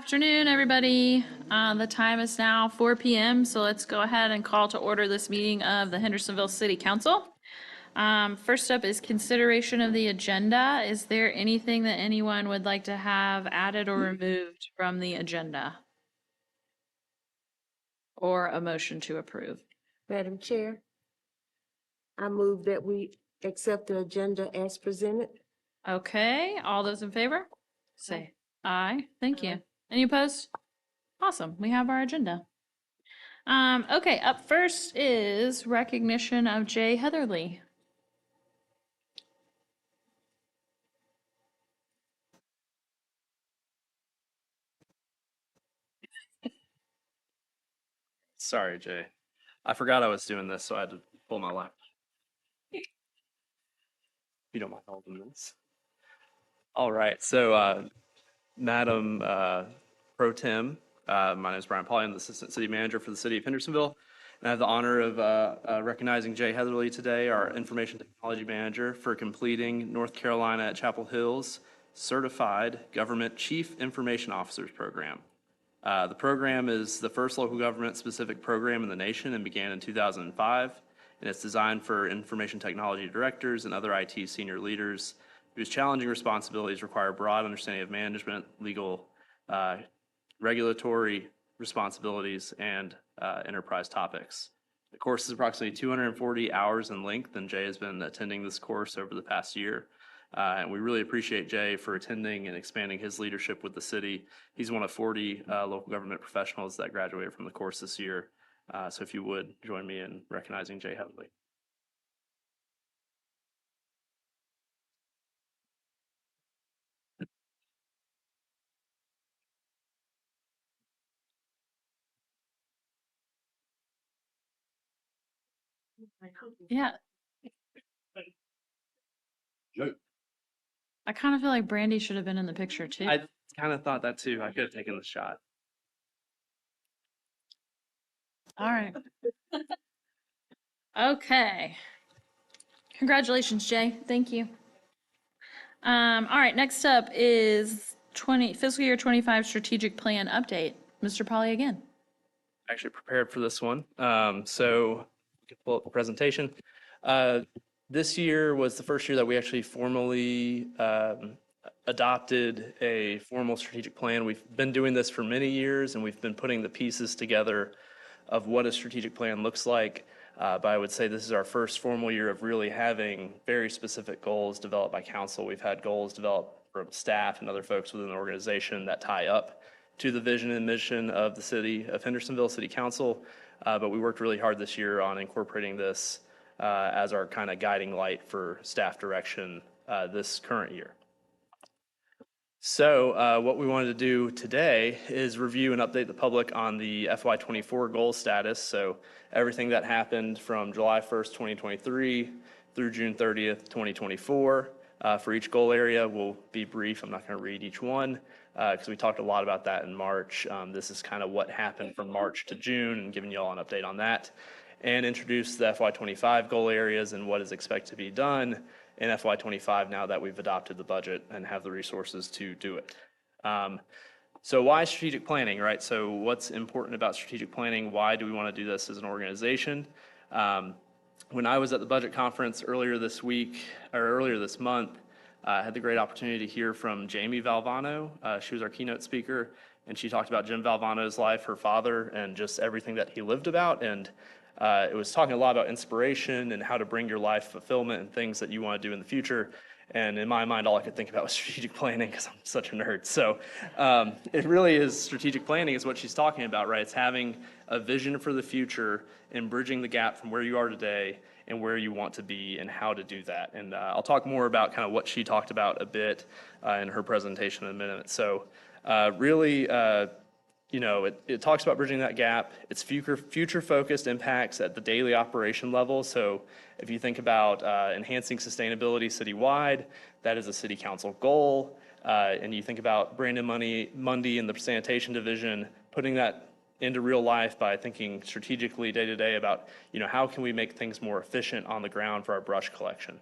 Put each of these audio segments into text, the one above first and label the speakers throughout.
Speaker 1: Afternoon, everybody. The time is now 4 p.m., so let's go ahead and call to order this meeting of the Hendersonville City Council. First up is consideration of the agenda. Is there anything that anyone would like to have added or removed from the agenda? Or a motion to approve?
Speaker 2: Madam Chair, I move that we accept the agenda as presented.
Speaker 1: Okay, all those in favor? Say aye. Thank you. Any opposed? Awesome, we have our agenda. Okay, up first is recognition of Jay Heatherly.
Speaker 3: Sorry, Jay. I forgot I was doing this, so I had to pull my laptop. If you don't mind holding this. All right, so Madam Pro Tem, my name is Brian Pauly. I'm the Assistant City Manager for the City of Hendersonville. And I have the honor of recognizing Jay Heatherly today, our Information Technology Manager, for completing North Carolina at Chapel Hill's Certified Government Chief Information Officers Program. The program is the first local government-specific program in the nation and began in 2005, and it's designed for information technology directors and other IT senior leaders whose challenging responsibilities require broad understanding of management, legal, regulatory responsibilities, and enterprise topics. The course is approximately 240 hours in length, and Jay has been attending this course over the past year. And we really appreciate Jay for attending and expanding his leadership with the city. He's one of 40 local government professionals that graduated from the course this year. So if you would, join me in recognizing Jay Heatherly.
Speaker 1: Yeah. I kind of feel like Brandy should have been in the picture too.
Speaker 3: I kind of thought that too. I could have taken the shot.
Speaker 1: All right. Okay. Congratulations, Jay. Thank you. All right, next up is fiscal year 25 strategic plan update. Mr. Polly again.
Speaker 3: Actually prepared for this one. So you can pull up the presentation. This year was the first year that we actually formally adopted a formal strategic plan. We've been doing this for many years, and we've been putting the pieces together of what a strategic plan looks like. But I would say this is our first formal year of really having very specific goals developed by council. We've had goals developed from staff and other folks within the organization that tie up to the vision and mission of the city of Hendersonville City Council. But we worked really hard this year on incorporating this as our kind of guiding light for staff direction this current year. So what we wanted to do today is review and update the public on the FY24 goal status. So everything that happened from July 1st, 2023 through June 30th, 2024. For each goal area, we'll be brief. I'm not going to read each one because we talked a lot about that in March. This is kind of what happened from March to June and giving you all an update on that. And introduce the FY25 goal areas and what is expected to be done in FY25 now that we've adopted the budget and have the resources to do it. So why strategic planning, right? So what's important about strategic planning? Why do we want to do this as an organization? When I was at the budget conference earlier this month, I had the great opportunity to hear from Jamie Valvano. She was our keynote speaker, and she talked about Jim Valvano's life, her father, and just everything that he lived about. And it was talking a lot about inspiration and how to bring your life fulfillment and things that you want to do in the future. And in my mind, all I could think about was strategic planning because I'm such a nerd. So it really is strategic planning is what she's talking about, right? It's having a vision for the future and bridging the gap from where you are today and where you want to be and how to do that. And I'll talk more about kind of what she talked about a bit in her presentation in a minute. So really, it talks about bridging that gap. It's future-focused impacts at the daily operation level. So if you think about enhancing sustainability citywide, that is a city council goal. And you think about Brandon Mundy and the sanitation division, putting that into real life by thinking strategically day to day about, how can we make things more efficient on the ground for our brush collection.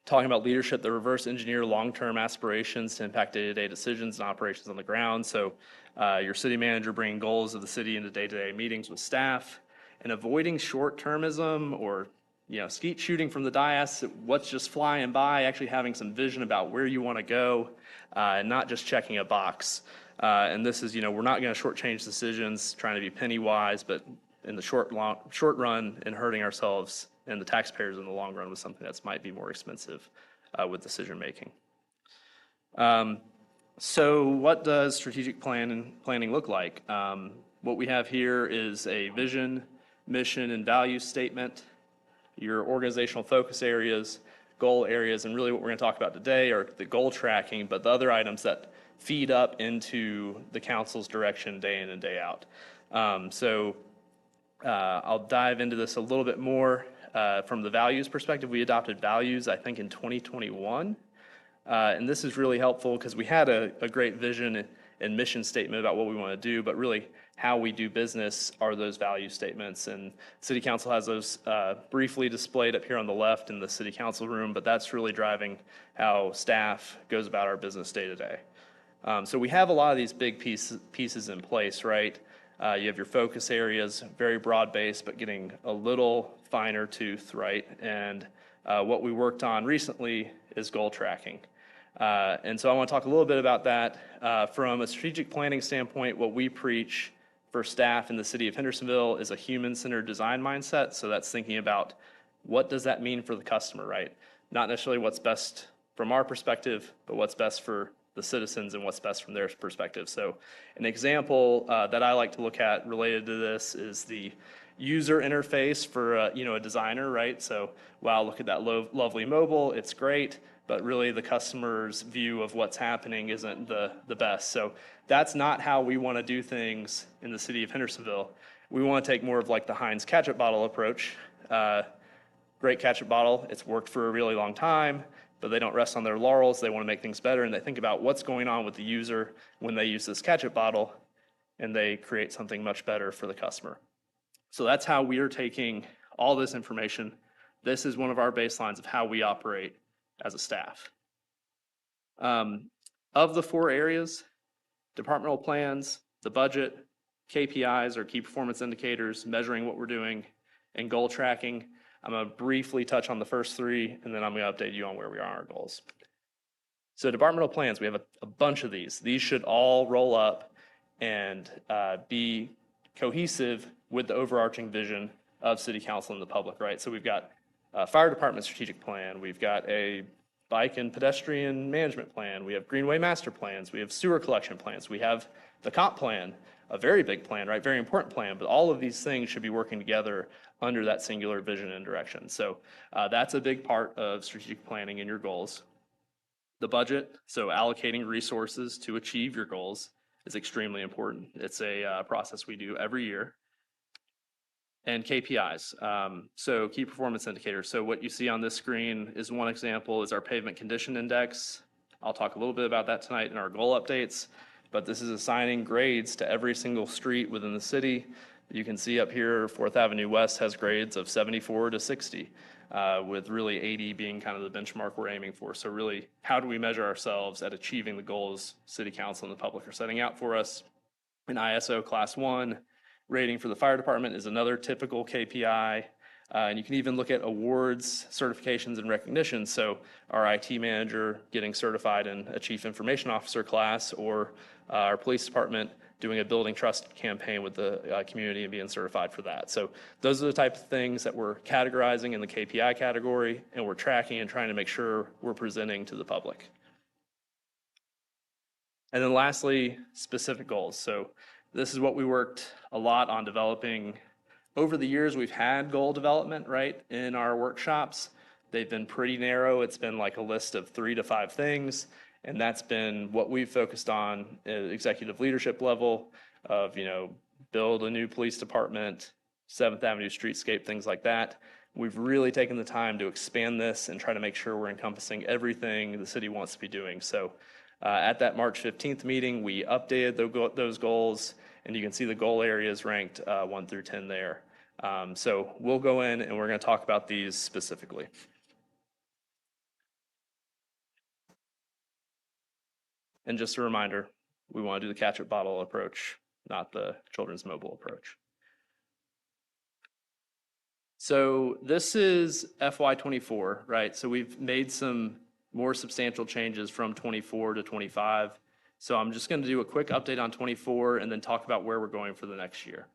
Speaker 3: talking about leadership that reverse engineer long-term aspirations to impact day-to-day decisions and operations on the ground. So your city manager bringing goals of the city into day-to-day meetings with staff, and avoiding short-termism or skeet shooting from the dais, what's just flying by, actually having some vision about where you want to go, and not just checking a box. And this is, we're not going to shortchange decisions, trying to be penny wise, but in the short run, and hurting ourselves and the taxpayers in the long run with something that might be more expensive with decision making. So what does strategic planning look like? What we have here is a vision, mission, and value statement, your organizational focus areas, goal areas, and really what we're going to talk about today are the goal tracking, but the other items that feed up into the council's direction day in and day out. I'll dive into this a little bit more from the values perspective. We adopted values, I think, in 2021. And this is really helpful because we had a great vision and mission statement about what we want to do, but really how we do business are those value statements. And City Council has those briefly displayed up here on the left in the City Council room, but that's really driving how staff goes about our business day to day. So we have a lot of these big pieces in place, right? You have your focus areas, very broad based, but getting a little finer tooth, right? And what we worked on recently is goal tracking. And so I want to talk a little bit about that. From a strategic planning standpoint, what we preach for staff in the city of Hendersonville is a human-centered design mindset. So that's thinking about what does that mean for the customer, right? Not necessarily what's best from our perspective, but what's best for the citizens and what's best from their perspective. So an example that I like to look at related to this is the user interface for a designer, right? So wow, look at that lovely mobile, it's great, but really the customer's view of what's happening isn't the best. So that's not how we want to do things in the city of Hendersonville. We want to take more of like the Heinz ketchup bottle approach. Great ketchup bottle, it's worked for a really long time, but they don't rest on their laurels. They want to make things better, and they think about what's going on with the user when they use this ketchup bottle, and they create something much better for the customer. So that's how we are taking all this information. This is one of our baselines of how we operate as a staff. Of the 4 areas, departmental plans, the budget, KPIs or key performance indicators, measuring what we're doing, and goal tracking, I'm going to briefly touch on the first 3, and then I'm going to update you on where we are on our goals. So departmental plans, we have a bunch of these. These should all roll up and be cohesive with the overarching vision of City Council and the public, right? So we've got a fire department strategic plan. We've got a bike and pedestrian management plan. We have greenway master plans. We have sewer collection plans. We have the comp plan, a very big plan, right? Very important plan, but all of these things should be working together under that singular vision and direction. So that's a big part of strategic planning and your goals. The budget, so allocating resources to achieve your goals, is extremely important. It's a process we do every year. And KPIs, so key performance indicators. So what you see on this screen is one example is our pavement condition index. I'll talk a little bit about that tonight in our goal updates, but this is assigning grades to every single street within the city. You can see up here, 4th Avenue West has grades of 74 to 60, with really 80 being kind of the benchmark we're aiming for. So really, how do we measure ourselves at achieving the goals City Council and the public are setting out for us? An ISO Class 1 rating for the fire department is another typical KPI. And you can even look at awards, certifications, and recognitions. So our IT manager getting certified in a chief information officer class, or our police department doing a building trust campaign with the community and being certified for that. So those are the types of things that we're categorizing in the KPI category, and we're tracking and trying to make sure we're presenting to the public. And then lastly, specific goals. So this is what we worked a lot on developing. Over the years, we've had goal development, right, in our workshops. They've been pretty narrow. It's been like a list of 3 to 5 things, and that's been what we've focused on at executive leadership level of, build a new police department, 7th Avenue streetscape, things like that. We've really taken the time to expand this and try to make sure we're encompassing everything the city wants to be doing. So at that March 15th meeting, we updated those goals, and you can see the goal areas ranked 1 through 10 there. So we'll go in and we're going to talk about these specifically. And just a reminder, we want to do the catch-up bottle approach, not the children's mobile approach. So this is FY24, right? So we've made some more substantial changes from 24 to 25. So I'm just going to do a quick update on 24 and then talk about where we're going for the next year.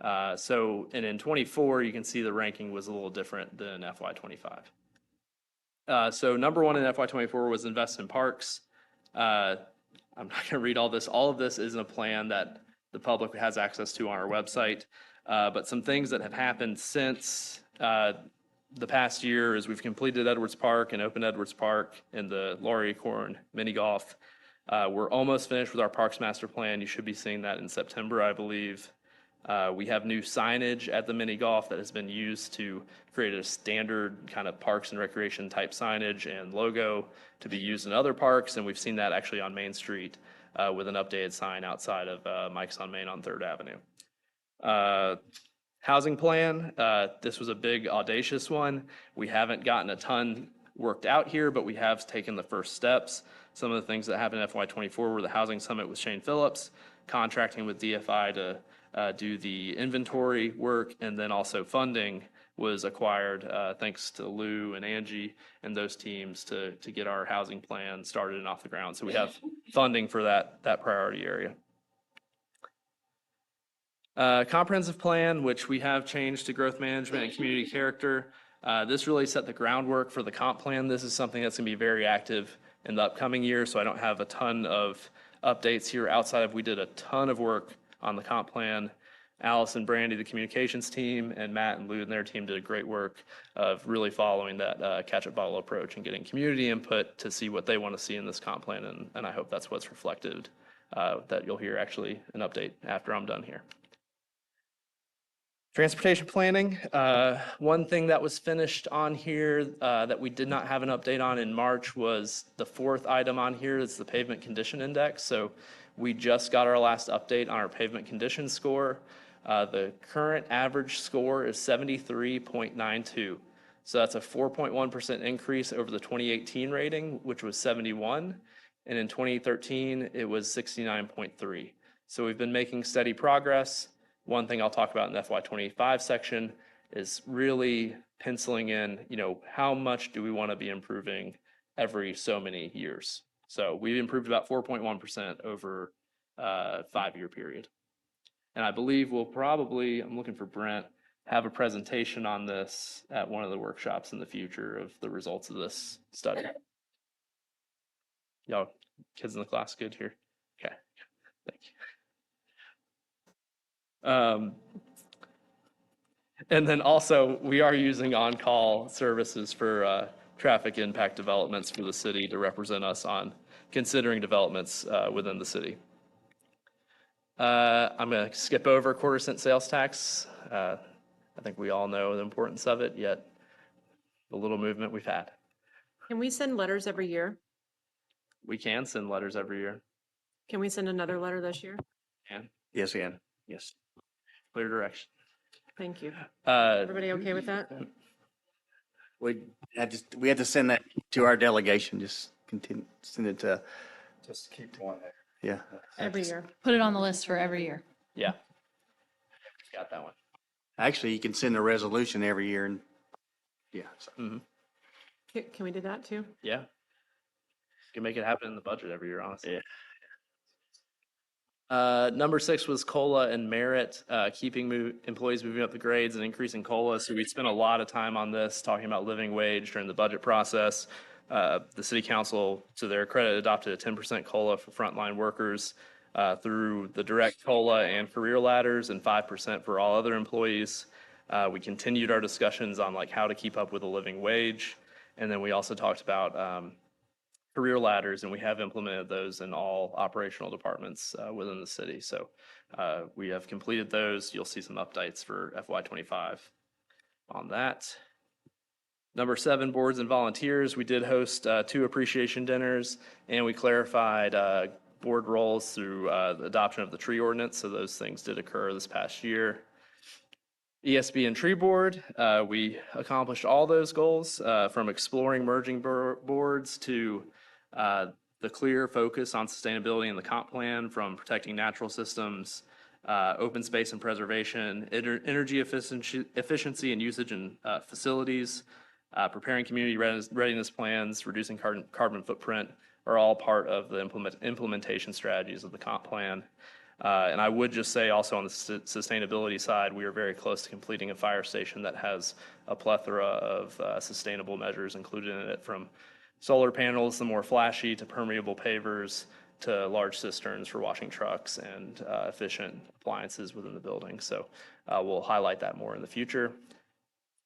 Speaker 3: And in 24, you can see the ranking was a little different than FY25. So number one in FY24 was invest in parks. I'm not going to read all this. All of this is in a plan that the public has access to on our website. But some things that have happened since the past year is we've completed Edwards Park and opened Edwards Park and the Laurie Corn mini golf. We're almost finished with our Parks Master Plan. You should be seeing that in September, I believe. We have new signage at the mini golf that has been used to create a standard kind of parks and recreation type signage and logo to be used in other parks. And we've seen that actually on Main Street with an updated sign outside of Mike's on Main on 3rd Avenue. Housing plan, this was a big audacious one. We haven't gotten a ton worked out here, but we have taken the first steps. Some of the things that happened in FY24 were the housing summit with Shane Phillips, contracting with DFI to do the inventory work, and then also funding was acquired thanks to Lou and Angie and those teams to get our housing plan started and off the ground. So we have funding for that priority area. Comprehensive plan, which we have changed to growth management and community character. This really set the groundwork for the comp plan. This is something that's going to be very active in the upcoming year, so I don't have a ton of updates here outside of we did a ton of work on the comp plan. Alice and Brandy, the communications team, and Matt and Lou and their team did great work of really following that catch-up bottle approach and getting community input to see what they want to see in this comp plan, and I hope that's what's reflected, that you'll hear actually an update after I'm done here. Transportation planning, one thing that was finished on here that we did not have an update on in March was the 4th item on here is the pavement condition index. So we just got our last update on our pavement condition score. The current average score is 73.92. So that's a 4.1% increase over the 2018 rating, which was 71. And in 2013, it was 69.3. So we've been making steady progress. One thing I'll talk about in the FY25 section is really penciling in, how much do we want to be improving every so many years? So we've improved about 4.1% over a 5-year period. And I believe we'll probably, I'm looking for Brent, have a presentation on this at one of the workshops in the future of the results of this study. Y'all, kids in the class good here? Okay, thank you. And then also, we are using on-call services for traffic impact developments for the city to represent us on considering developments within the city. I'm going to skip over quarter-cent sales tax. I think we all know the importance of it, yet the little movement we've had.
Speaker 4: Can we send letters every year?
Speaker 3: We can send letters every year.
Speaker 4: Can we send another letter this year?
Speaker 3: And
Speaker 5: Yes, Ann. Yes.
Speaker 3: clear direction.
Speaker 4: Thank you.
Speaker 3: Uh,
Speaker 4: Everybody okay with that?
Speaker 5: We had to send that to our delegation, just continue, send it to,
Speaker 6: Just keep one there.
Speaker 5: yeah.
Speaker 4: Every year.
Speaker 1: Put it on the list for every year.
Speaker 3: yeah. Got that one.
Speaker 5: Actually, you can send a resolution every year and, yeah. So
Speaker 4: Can we do that too?
Speaker 3: Yeah. Can make it happen in the budget every year, honestly.
Speaker 5: Yeah.
Speaker 3: Number 6 was COLA and merit, keeping employees moving up the grades and increasing COLA. So we spent a lot of time on this, talking about living wage during the budget process. The city council, to their credit, adopted a 10% COLA for frontline workers through the direct COLA and career ladders, and 5% for all other employees. We continued our discussions on how to keep up with a living wage. And then we also talked about career ladders, and we have implemented those in all operational departments within the city. So we have completed those. You'll see some updates for FY25 on that. Number 7, boards and volunteers. We did host 2 appreciation dinners, and we clarified board roles through the adoption of the tree ordinance. So those things did occur this past year. ESB and tree board, we accomplished all those goals from exploring merging boards to the clear focus on sustainability in the comp plan, from protecting natural systems, open space and preservation, energy efficiency and usage in facilities, preparing community readiness plans, reducing carbon footprint are all part of the implementation strategies of the comp plan. And I would just say also on the sustainability side, we are very close to completing a fire station that has a plethora of sustainable measures included in it, from solar panels, the more flashy, to permeable pavers, to large cisterns for washing trucks and efficient appliances within the building. So we'll highlight that more in the future.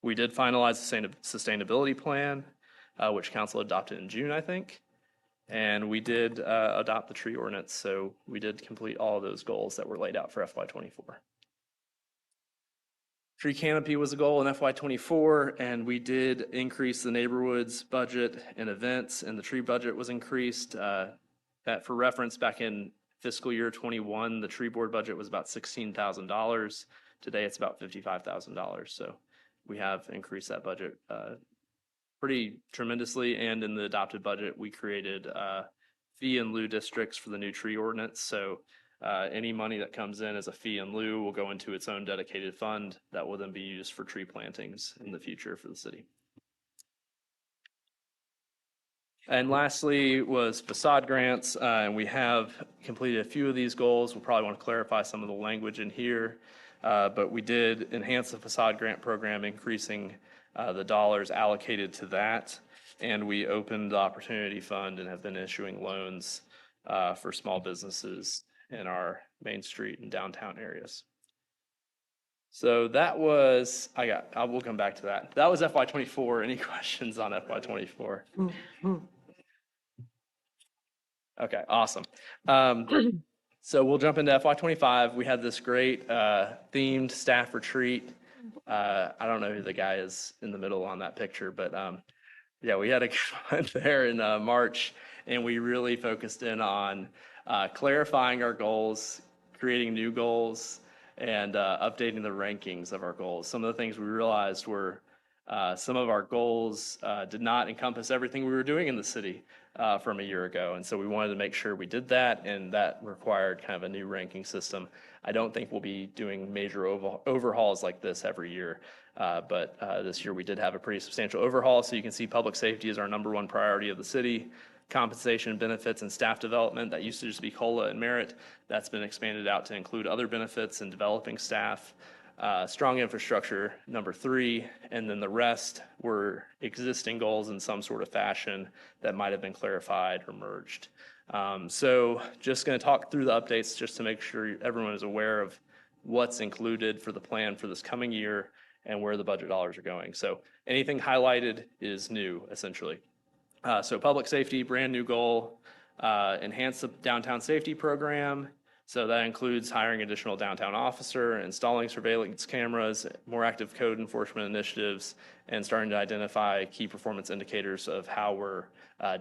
Speaker 3: We did finalize the sustainability plan, which council adopted in June, I think. And we did adopt the tree ordinance, so we did complete all of those goals that were laid out for FY24. Tree canopy was a goal in FY24, and we did increase the neighborhood's budget and events, and the tree budget was increased. That, for reference, back in fiscal year 21, the tree board budget was about $16,000. Today, it's about $55,000. So we have increased that budget pretty tremendously, and in the adopted budget, we created fee in lieu districts for the new tree ordinance. So any money that comes in as a fee in lieu will go into its own dedicated fund that will then be used for tree plantings in the future for the city. And lastly was facade grants, and we have completed a few of these goals. We'll probably want to clarify some of the language in here, but we did enhance the facade grant program, increasing the dollars allocated to that, and we opened the Opportunity Fund and have been issuing loans for small businesses in our Main Street and downtown areas. So that was, we'll come back to that. That was FY24. Any questions on FY24? Okay, awesome. So we'll jump into FY25. We had this great themed staff retreat. I don't know who the guy is in the middle on that picture, but yeah, we had a good one there in March, and we really focused in on clarifying our goals, creating new goals, and updating the rankings of our goals. Some of the things we realized were some of our goals did not encompass everything we were doing in the city from a year ago. And so we wanted to make sure we did that, and that required kind of a new ranking system. I don't think we'll be doing major overhauls like this every year, but this year we did have a pretty substantial overhaul. So you can see public safety is our #1 priority of the city. Compensation, benefits, and staff development, that used to just be COLA and merit. That's been expanded out to include other benefits and developing staff. Strong infrastructure, #3, and then the rest were existing goals in some sort of fashion that might have been clarified or merged. So just going to talk through the updates just to make sure everyone is aware of what's included for the plan for this coming year and where the budget dollars are going. So anything highlighted is new, essentially. So public safety, brand new goal, enhance the downtown safety program. So that includes hiring additional downtown officer, installing surveillance cameras, more active code enforcement initiatives, and starting to identify key performance indicators of how we're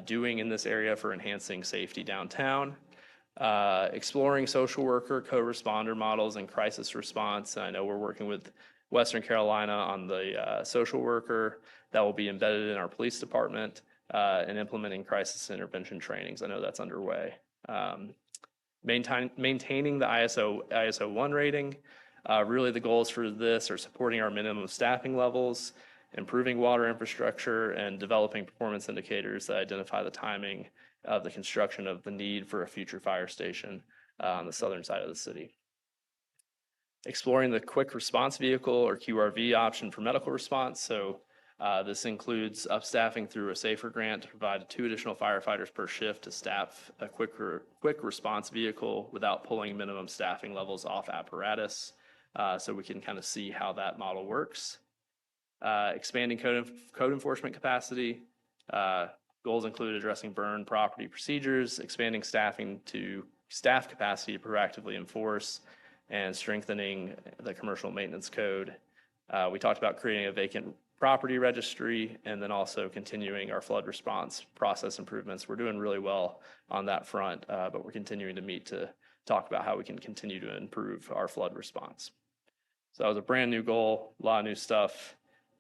Speaker 3: doing in this area for enhancing safety downtown. Exploring social worker, co-responder models, and crisis response. I know we're working with Western Carolina on the social worker that will be embedded in our police department, and implementing crisis intervention trainings. I know that's underway. Maintaining the ISO 1 rating. Really the goals for this are supporting our minimum staffing levels, improving water infrastructure, and developing performance indicators that identify the timing of the construction of the need for a future fire station on the southern side of the city. Exploring the quick response vehicle or QRV option for medical response. So this includes upstaffing through a SAFER grant to provide 2 additional firefighters per shift to staff a quick response vehicle without pulling minimum staffing levels off apparatus. So we can kind of see how that model works. Expanding code enforcement capacity. Goals include addressing burn property procedures, expanding staff capacity to proactively enforce, and strengthening the commercial maintenance code. We talked about creating a vacant property registry, and then also continuing our flood response process improvements. We're doing really well on that front, but we're continuing to meet to talk about how we can continue to improve our flood response. So that was a brand new goal, a lot of new stuff.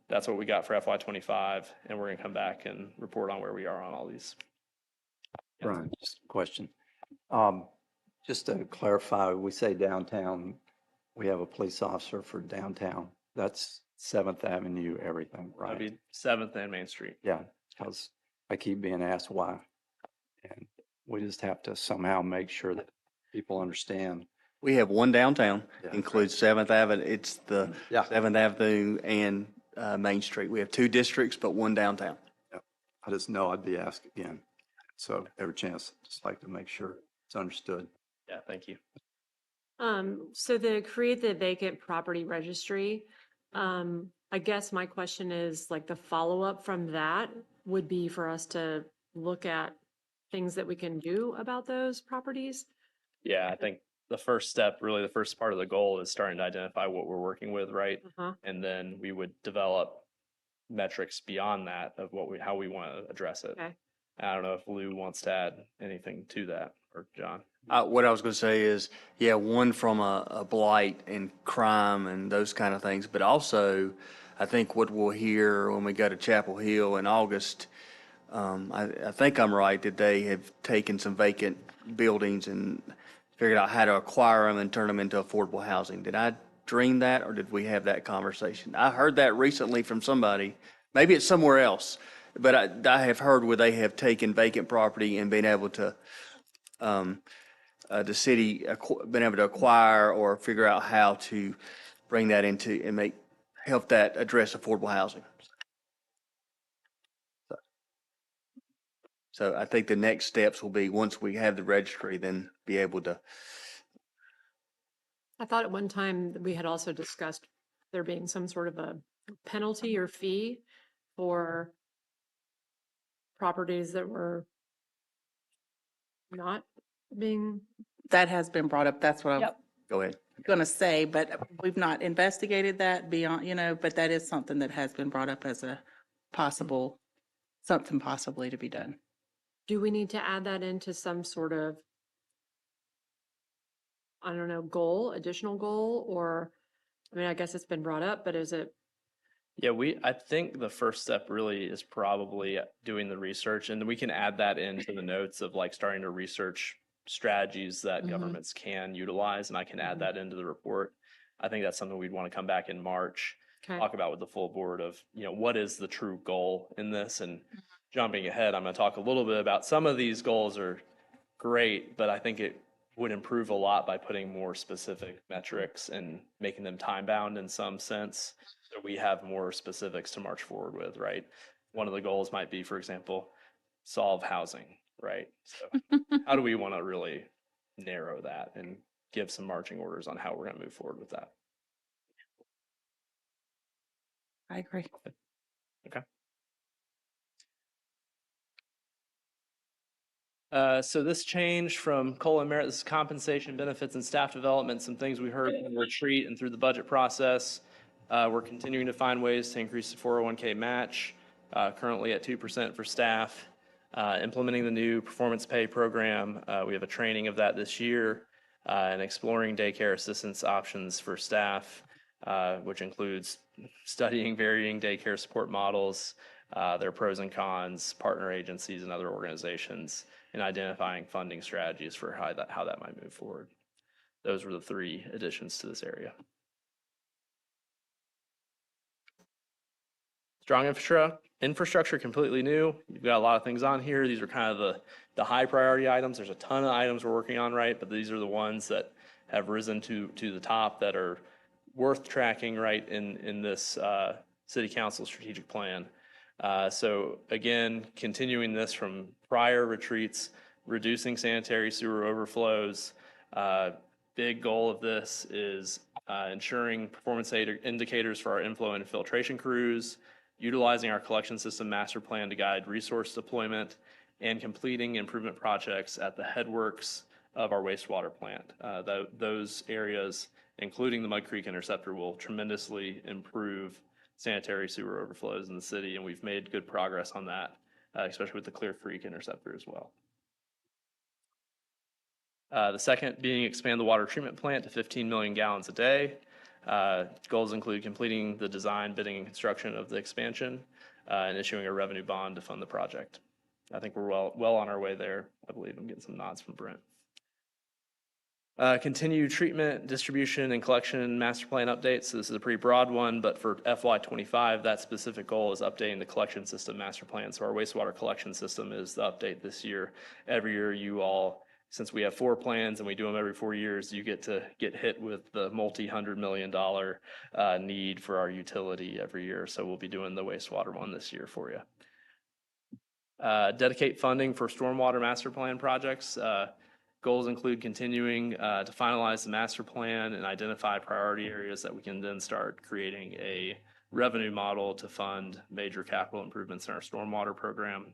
Speaker 3: That's what we got for FY25, and we're going to come back and report on where we are on all these.
Speaker 6: Brian, just a question. Just to clarify, we say downtown, we have a police officer for downtown. That's 7th Avenue, everything,
Speaker 3: That'd
Speaker 6: right?
Speaker 3: be 7th and Main Street.
Speaker 6: Yeah, because I keep being asked why. And we just have to somehow make sure that people understand.
Speaker 5: We have one downtown,
Speaker 6: Yeah.
Speaker 5: includes 7th Avenue. It's the
Speaker 6: Yeah.
Speaker 5: 7th Avenue and Main Street. We have 2 districts, but one downtown.
Speaker 6: I just know I'd be asked again. So every chance, just like to make sure it's understood.
Speaker 3: Yeah, thank you.
Speaker 4: So to create the vacant property registry, I guess my question is like the follow-up from that would be for us to look at things that we can do about those properties.
Speaker 3: Yeah, I think the first step, really the first part of the goal is starting to identify what we're working with, right?
Speaker 4: Uh-huh.
Speaker 3: And then we would develop metrics beyond that of how we want to address it.
Speaker 4: Okay.
Speaker 3: I don't know if Lou wants to add anything to that, or John.
Speaker 5: What I was going to say is, yeah, one from a blight and crime and those kind of things, but also I think what we'll hear when we go to Chapel Hill in August, I think I'm right that they have taken some vacant buildings and figured out how to acquire them and turn them into affordable housing. Did I dream that, or did we have that conversation? I heard that recently from somebody. Maybe it's somewhere else, but I have heard where they have taken vacant property and been able to, the city been able to acquire or figure out how to bring that into and help that address affordable housing. So I think the next steps will be, once we have the registry, then be able to,
Speaker 4: I thought at one time that we had also discussed there being some sort of a penalty or fee for properties that were not being,
Speaker 7: That has been brought up. That's what I'm
Speaker 1: Yep.
Speaker 5: go ahead.
Speaker 7: gonna say, but we've not investigated that beyond, but that is something that has been brought up as a possible, something possibly to be done.
Speaker 4: do we need to add that into some sort of, I don't know, additional goal, or, I mean, I guess it's been brought up, but is it,
Speaker 3: Yeah, I think the first step really is probably doing the research, and we can add that into the notes of like starting to research strategies that
Speaker 7: Mhm.
Speaker 3: governments can utilize, and I can add that into the report. I think that's something we'd want to come back in March,
Speaker 4: okay,
Speaker 3: talk about with the full board of, what is the true goal in this? And jumping ahead, I'm going to talk a little bit about some of these goals are great, but I think it would improve a lot by putting more specific metrics and making them time bound in some sense. So we have more specifics to march forward with, right? One of the goals might be, for example, solve housing, right? So how do we want to really narrow that and give some marching orders on how we're going to move forward with that?
Speaker 7: I agree.
Speaker 3: So this change from COLA and merit, this is compensation, benefits, and staff development, some things we heard in the retreat and through the budget process. We're continuing to find ways to increase the 401k match, currently at 2% for staff. Implementing the new performance pay program. We have a training of that this year, and exploring daycare assistance options for staff, which includes studying varying daycare support models, their pros and cons, partner agencies and other organizations, and identifying funding strategies for how that might move forward. Those were the 3 additions to this area. Strong infrastructure, completely new. You've got a lot of things on here. These are kind of the high priority items. There's a ton of items we're working on, right? But these are the ones that have risen to the top that are worth tracking, right, in this city council strategic plan. So again, continuing this from prior retreats, reducing sanitary sewer overflows. Big goal of this is ensuring performance indicators for our inflow and filtration crews, utilizing our collection system master plan to guide resource deployment, and completing improvement projects at the headworks of our wastewater plant. Those areas, including the Mud Creek Interceptor, will tremendously improve sanitary sewer overflows in the city, and we've made good progress on that, especially with the Clear Creek Interceptor as well. The second being expand the water treatment plant to 15 million gallons a day. Goals include completing the design, bidding, and construction of the expansion, and issuing a revenue bond to fund the project. I think we're well on our way there. I believe I'm getting some nods from Brent. Continue treatment, distribution, and collection master plan updates. So this is a pretty broad one, but for FY25, that specific goal is updating the collection system master plan. So our wastewater collection system is the update this year. Every year you all, since we have 4 plans and we do them every 4 years, you get to get hit with the multi-$100 million need for our utility every year. So we'll be doing the wastewater one this year for you. Dedicate funding for stormwater master plan projects. Goals include continuing to finalize the master plan and identify priority areas that we can then start creating a revenue model to fund major capital improvements in our stormwater program.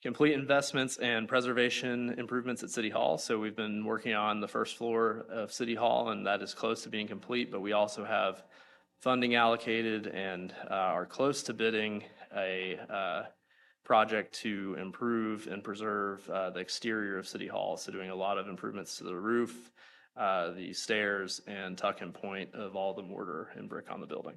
Speaker 3: Complete investments and preservation improvements at City Hall. So we've been working on the first floor of City Hall, and that is close to being complete, but we also have funding allocated and are close to bidding a project to improve and preserve the exterior of City Hall. So doing a lot of improvements to the roof, the stairs, and tuck and point of all the mortar and brick on the building.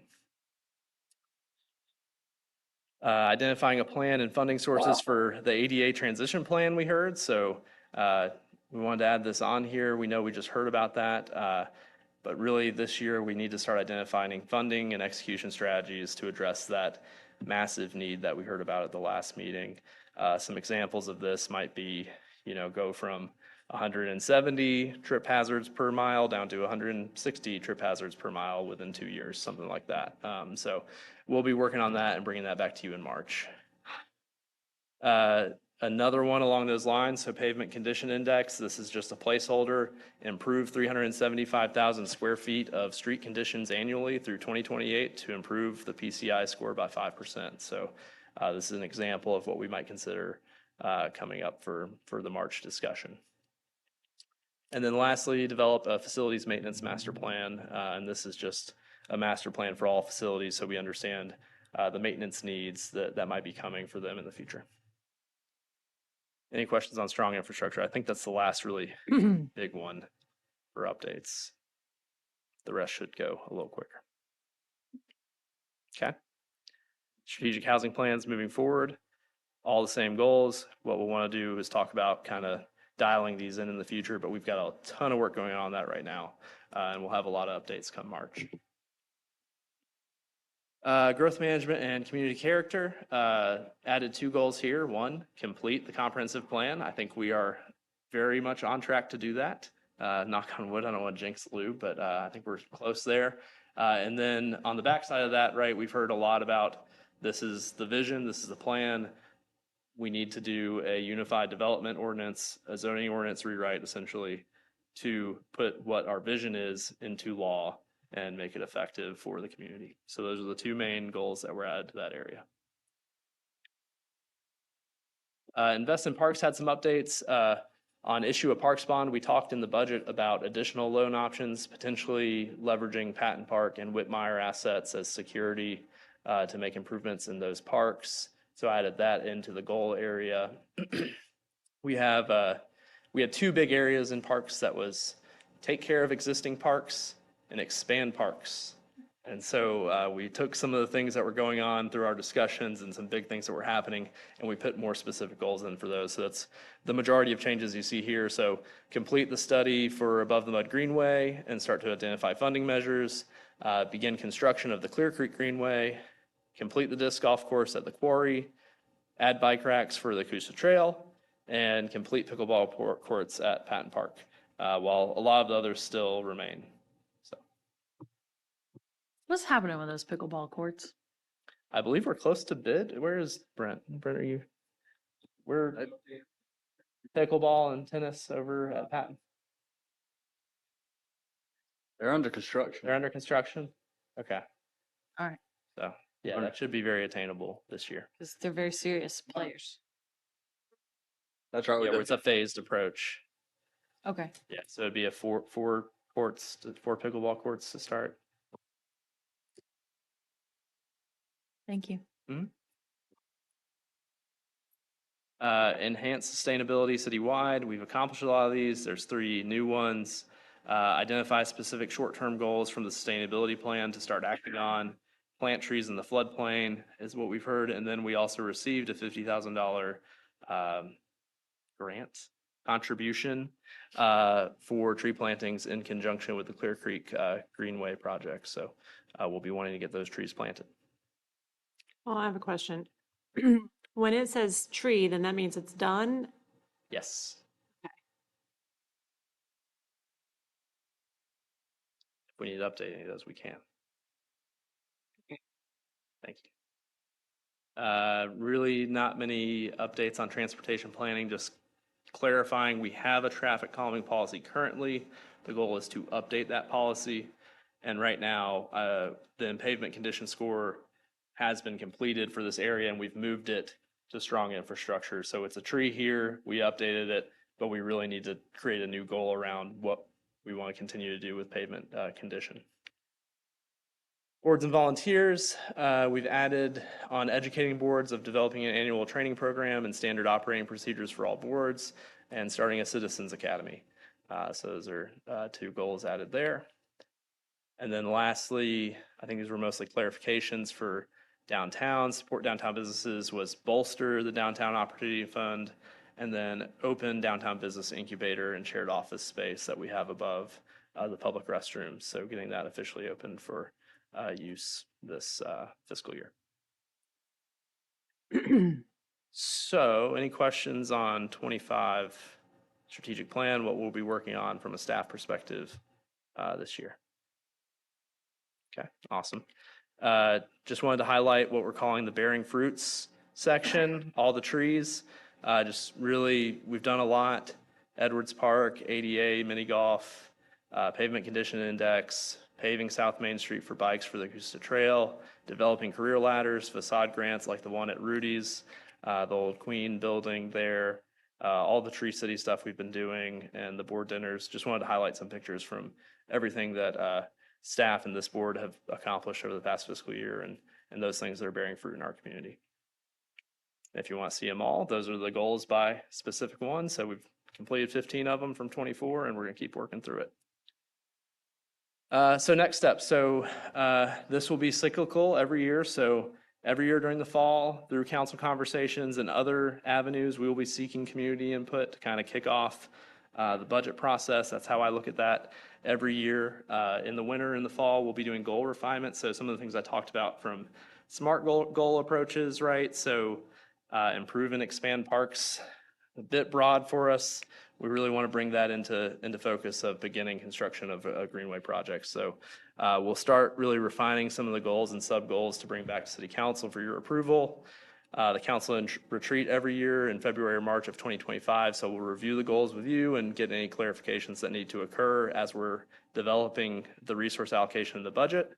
Speaker 3: Identifying a plan and funding sources for the ADA transition plan we heard. So we wanted to add this on here. We know we just heard about that. But really this year we need to start identifying funding and execution strategies to address that massive need that we heard about at the last meeting. Some examples of this might be, go from 170 trip hazards per mile down to 160 trip hazards per mile within 2 years, something like that. So we'll be working on that and bringing that back to you in March. Another one along those lines, so pavement condition index, this is just a placeholder, improve 375,000 square feet of street conditions annually through 2028 to improve the PCI score by 5%. So this is an example of what we might consider coming up for the March discussion. And then lastly, develop a facilities maintenance master plan. And this is just a master plan for all facilities so we understand the maintenance needs that might be coming for them in the future. Any questions on strong infrastructure? I think that's the last really big one for updates. The rest should go a little quicker. Okay. Strategic housing plans moving forward, all the same goals. What we'll want to do is talk about kind of dialing these in the future, but we've got a ton of work going on that right now, and we'll have a lot of updates come March. Growth management and community character, added 2 goals here. 1, complete the comprehensive plan. I think we are very much on track to do that. Knock on wood, I don't want to jinx Lou, but I think we're close there. And then on the backside of that, right, we've heard a lot about this is the vision, this is the plan. We need to do a unified development ordinance, a zoning ordinance rewrite essentially to put what our vision is into law and make it effective for the community. So those are the 2 main goals that were added to that area. Invest in Parks had some updates. On issue a parks bond, we talked in the budget about additional loan options, potentially leveraging Patton Park and Whitmire assets as security to make improvements in those parks. So I added that into the goal area. We had 2 big areas in parks that was take care of existing parks and expand parks. And so we took some of the things that were going on through our discussions and some big things that were happening, and we put more specific goals in for those. So that's the majority of changes you see here. So complete the study for Above the Mud Greenway and start to identify funding measures, begin construction of the Clear Creek Greenway, complete the disc golf course at the quarry, add bike racks for the Coosa Trail, and complete pickleball courts at Patton Park, while a lot of the others still remain.
Speaker 1: What's happening with those pickleball courts?
Speaker 3: I believe we're close to bid. Where is Brent? Brent, are you? We're pickleball and tennis over at Patton.
Speaker 5: They're under construction.
Speaker 3: They're under construction? Okay.
Speaker 1: All right.
Speaker 3: So, yeah, that should be very attainable this year.
Speaker 1: Because they're very serious players.
Speaker 5: That's right.
Speaker 3: Yeah, where it's a phased approach.
Speaker 1: Okay.
Speaker 3: Yeah, so it'd be a four pickleball courts to start.
Speaker 1: Thank you.
Speaker 3: Enhance sustainability citywide. We've accomplished a lot of these. There's 3 new ones. Identify specific short-term goals from the sustainability plan to start acting on. plant trees in the floodplain is what we've heard. And then we also received a $50,000 grant contribution for tree plantings in conjunction with the Clear Creek Greenway project. So we'll be wanting to get those trees planted.
Speaker 4: Well, I have a question. When it says tree, then that means it's done?
Speaker 3: Yes. If we need to update any of those, we can. Thank you. Really not many updates on transportation planning, just clarifying we have a traffic calming policy currently. The goal is to update that policy. And right now, the pavement condition score has been completed for this area and we've moved it to strong infrastructure. So it's a tree here, we updated it, but we really need to create a new goal around what we want to continue to do with pavement condition. Boards and volunteers, we've added on educating boards of developing an annual training program and standard operating procedures for all boards and starting a citizens academy. So those are 2 goals added there. And then lastly, I think these were mostly clarifications for downtown. Support downtown businesses was bolster the downtown opportunity fund and then open downtown business incubator and shared office space that we have above the public restrooms. So getting that officially open for use this fiscal year. So any questions on 25 strategic plan, what we'll be working on from a staff perspective this year? Okay, awesome. Just wanted to highlight what we're calling the bearing fruits section, all the trees. Just really, we've done a lot. Edwards Park, ADA, mini golf, pavement condition index, paving South Main Street for bikes for the Augusta Trail, developing career ladders, facade grants like the one at Rudy's, the old Queen building there, all the Tree City stuff we've been doing, and the board dinners. Just wanted to highlight some pictures from everything that staff and this board have accomplished over the past fiscal year and those things that are bearing fruit in our community. If you want to see them all, those are the goals by specific ones. So we've completed 15 of them from 24, and we're going to keep working through it. So next step. So this will be cyclical every year. So every year during the fall, through council conversations and other avenues, we will be seeking community input to kind of kick off the budget process. That's how I look at that every year. In the winter and the fall, we'll be doing goal refinement. So some of the things I talked about from SMART goal approaches, right? So improve and expand parks, a bit broad for us. We really want to bring that into focus of beginning construction of a Greenway project. So we'll start really refining some of the goals and sub goals to bring back to City Council for your approval. The council retreat every year in February or March of 2025. So we'll review the goals with you and get any clarifications that need to occur as we're developing the resource allocation in the budget.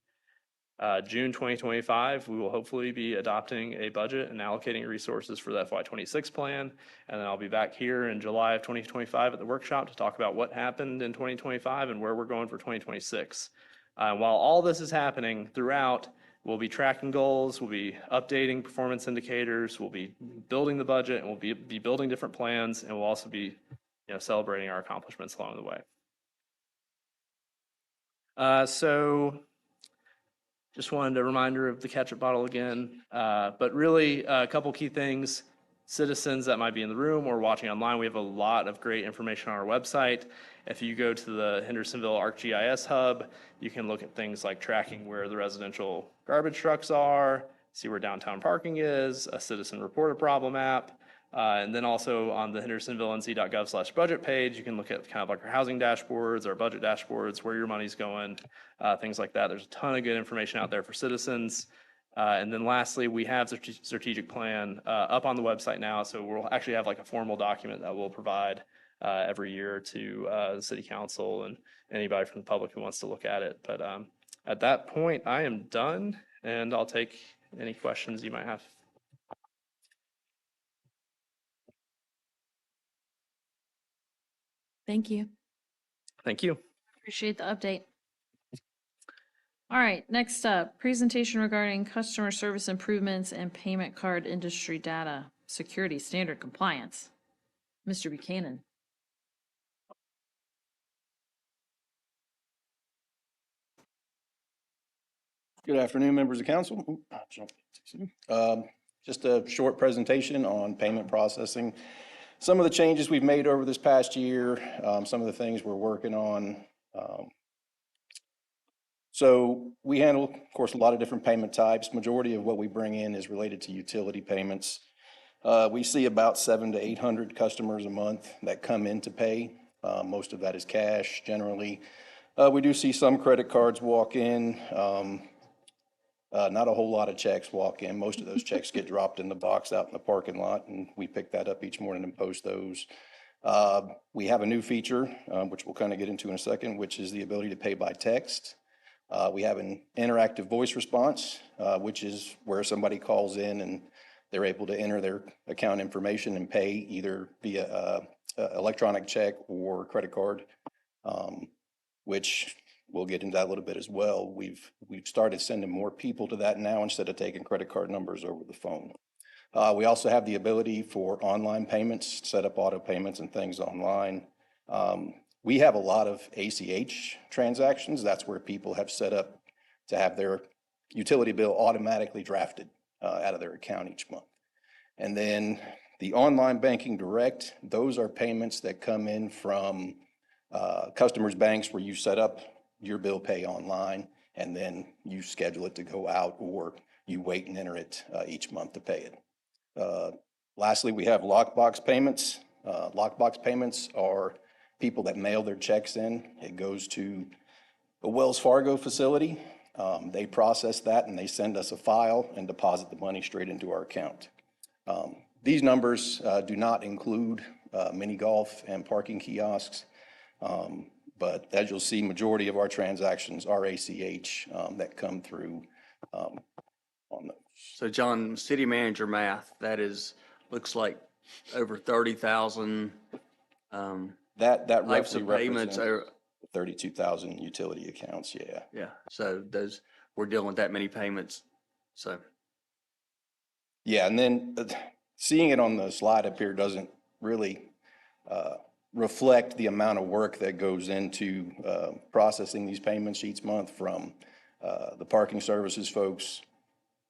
Speaker 3: June 2025, we will hopefully be adopting a budget and allocating resources for the FY26 plan. And then I'll be back here in July of 2025 at the workshop to talk about what happened in 2025 and where we're going for 2026. While all this is happening throughout, we'll be tracking goals, we'll be updating performance indicators, we'll be building the budget, and we'll be building different plans, and we'll also be celebrating our accomplishments along the way. So just wanted a reminder of the ketchup bottle again, but really a couple key things. Citizens that might be in the room or watching online, we have a lot of great information on our website. If you go to the Hendersonville ArcGIS Hub, you can look at things like tracking where the residential garbage trucks are, see where downtown parking is, a citizen report a problem app, and then also on the hendersonvillenc.gov/budget page, you can look at kind of like our housing dashboards, our budget dashboards, where your money's going, things like that. There's a ton of good information out there for citizens. And then lastly, we have the strategic plan up on the website now. So we'll actually have like a formal document that we'll provide every year to the city council and anybody from the public who wants to look at it. But at that point, I am done and I'll take any questions you might have.
Speaker 1: Thank you.
Speaker 3: Thank you.
Speaker 1: Appreciate the update. All right, next up, presentation regarding customer service improvements and payment card industry data security standard compliance. Mr. Buchanan.
Speaker 8: Good afternoon, members of council. Just a short presentation on payment processing. Some of the changes we've made over this past year, some of the things we're working on. So we handle, of course, a lot of different payment types. Majority of what we bring in is related to utility payments. We see about 700 to 800 customers a month that come in to pay. Most of that is cash generally. We do see some credit cards walk in. Not a whole lot of checks walk in. Most of those checks get dropped in the box out in the parking lot, and we pick that up each morning and post those. We have a new feature, which we'll kind of get into in a second, which is the ability to pay by text. We have an interactive voice response, which is where somebody calls in and they're able to enter their account information and pay either via electronic check or credit card, which we'll get into that a little bit as well. We've started sending more people to that now instead of taking credit card numbers over the phone. We also have the ability for online payments, set up auto payments and things online. We have a lot of ACH transactions. That's where people have set up to have their utility bill automatically drafted out of their account each month. And then the online banking direct, those are payments that come in from customers' banks where you set up your bill pay online and then you schedule it to go out or you wait and enter it each month to pay it. Lastly, we have lockbox payments. Lockbox payments are people that mail their checks in. It goes to a Wells Fargo facility. They process that and they send us a file and deposit the money straight into our account. These numbers do not include mini golf and parking kiosks. But as you'll see, majority of our transactions are ACH that come through on those.
Speaker 5: So John, city manager math, looks like over 30,000
Speaker 8: That
Speaker 5: types
Speaker 8: roughly
Speaker 5: of payments.
Speaker 8: represents 32,000 utility accounts, yeah.
Speaker 5: Yeah, so we're dealing with that many payments, so.
Speaker 8: Yeah, and then seeing it on the slide up here doesn't really reflect the amount of work that goes into processing these payments each month from the parking services folks,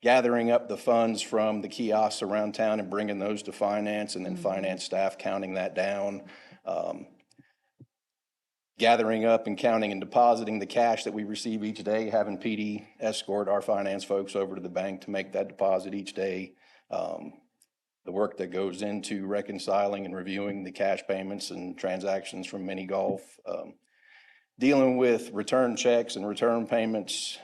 Speaker 8: gathering up the funds from the kiosks around town and bringing those to finance, and then finance staff counting that down, gathering up and counting and depositing the cash that we receive each day, having PD escort our finance folks over to the bank to make that deposit each day. The work that goes into reconciling and reviewing the cash payments and transactions from mini golf, dealing with return checks and return payments.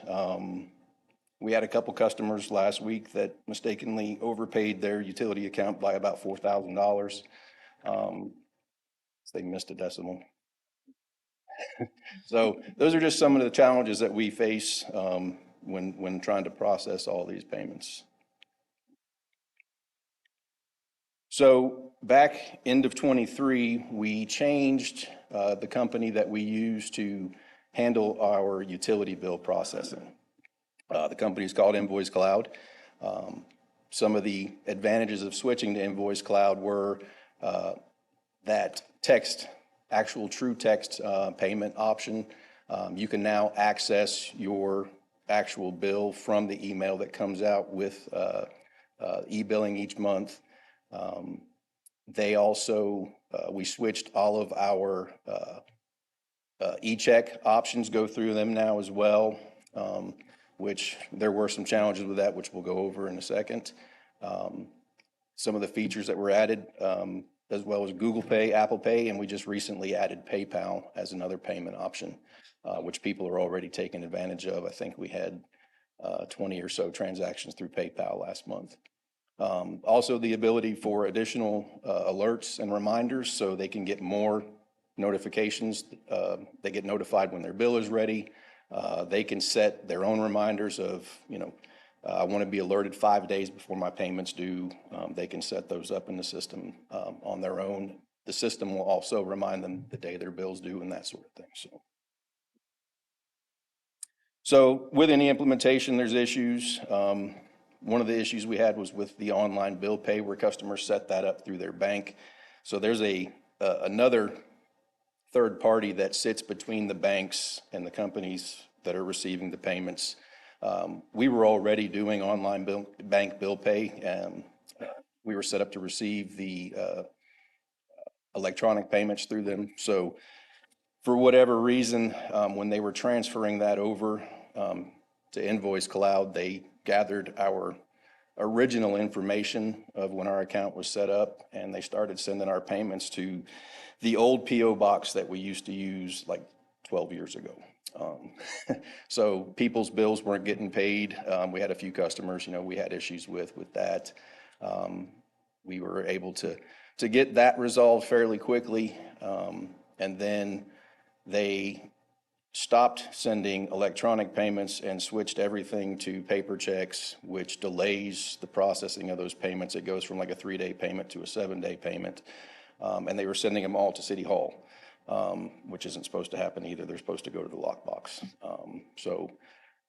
Speaker 8: We had a couple customers last week that mistakenly overpaid their utility account by about $4,000. They missed a decimal. So those are just some of the challenges that we face when trying to process all these payments. So back end of 23, we changed the company that we use to handle our utility bill processing. The company is called Invoice Cloud. Some of the advantages of switching to Invoice Cloud were that actual true text payment option. You can now access your actual bill from the email that comes out with e-billing each month. They also, we switched all of our e-check options, go through them now as well, which there were some challenges with that, which we'll go over in a second. Some of the features that were added, as well as Google Pay, Apple Pay, and we just recently added PayPal as another payment option, which people are already taking advantage of. I think we had 20 or so transactions through PayPal last month. Also the ability for additional alerts and reminders so they can get more notifications. They get notified when their bill is ready. They can set their own reminders of, I want to be alerted 5 days before my payment's due. They can set those up in the system on their own. The system will also remind them the day their bill's due and that sort of thing. So with any implementation, there's issues. One of the issues we had was with the online bill pay where customers set that up through their bank. So there's another third party that sits between the banks and the companies that are receiving the payments. We were already doing online bank bill pay, and we were set up to receive the electronic payments through them. So for whatever reason, when they were transferring that over to Invoice Cloud, they gathered our original information of when our account was set up, and they started sending our payments to the old PO box that we used to use like 12 years ago. So people's bills weren't getting paid. We had a few customers, we had issues with that. We were able to get that resolved fairly quickly. And then they stopped sending electronic payments and switched everything to paper checks, which delays the processing of those payments. It goes from like a 3-day payment to a 7-day payment. And they were sending them all to City Hall, which isn't supposed to happen either. They're supposed to go to the lockbox. So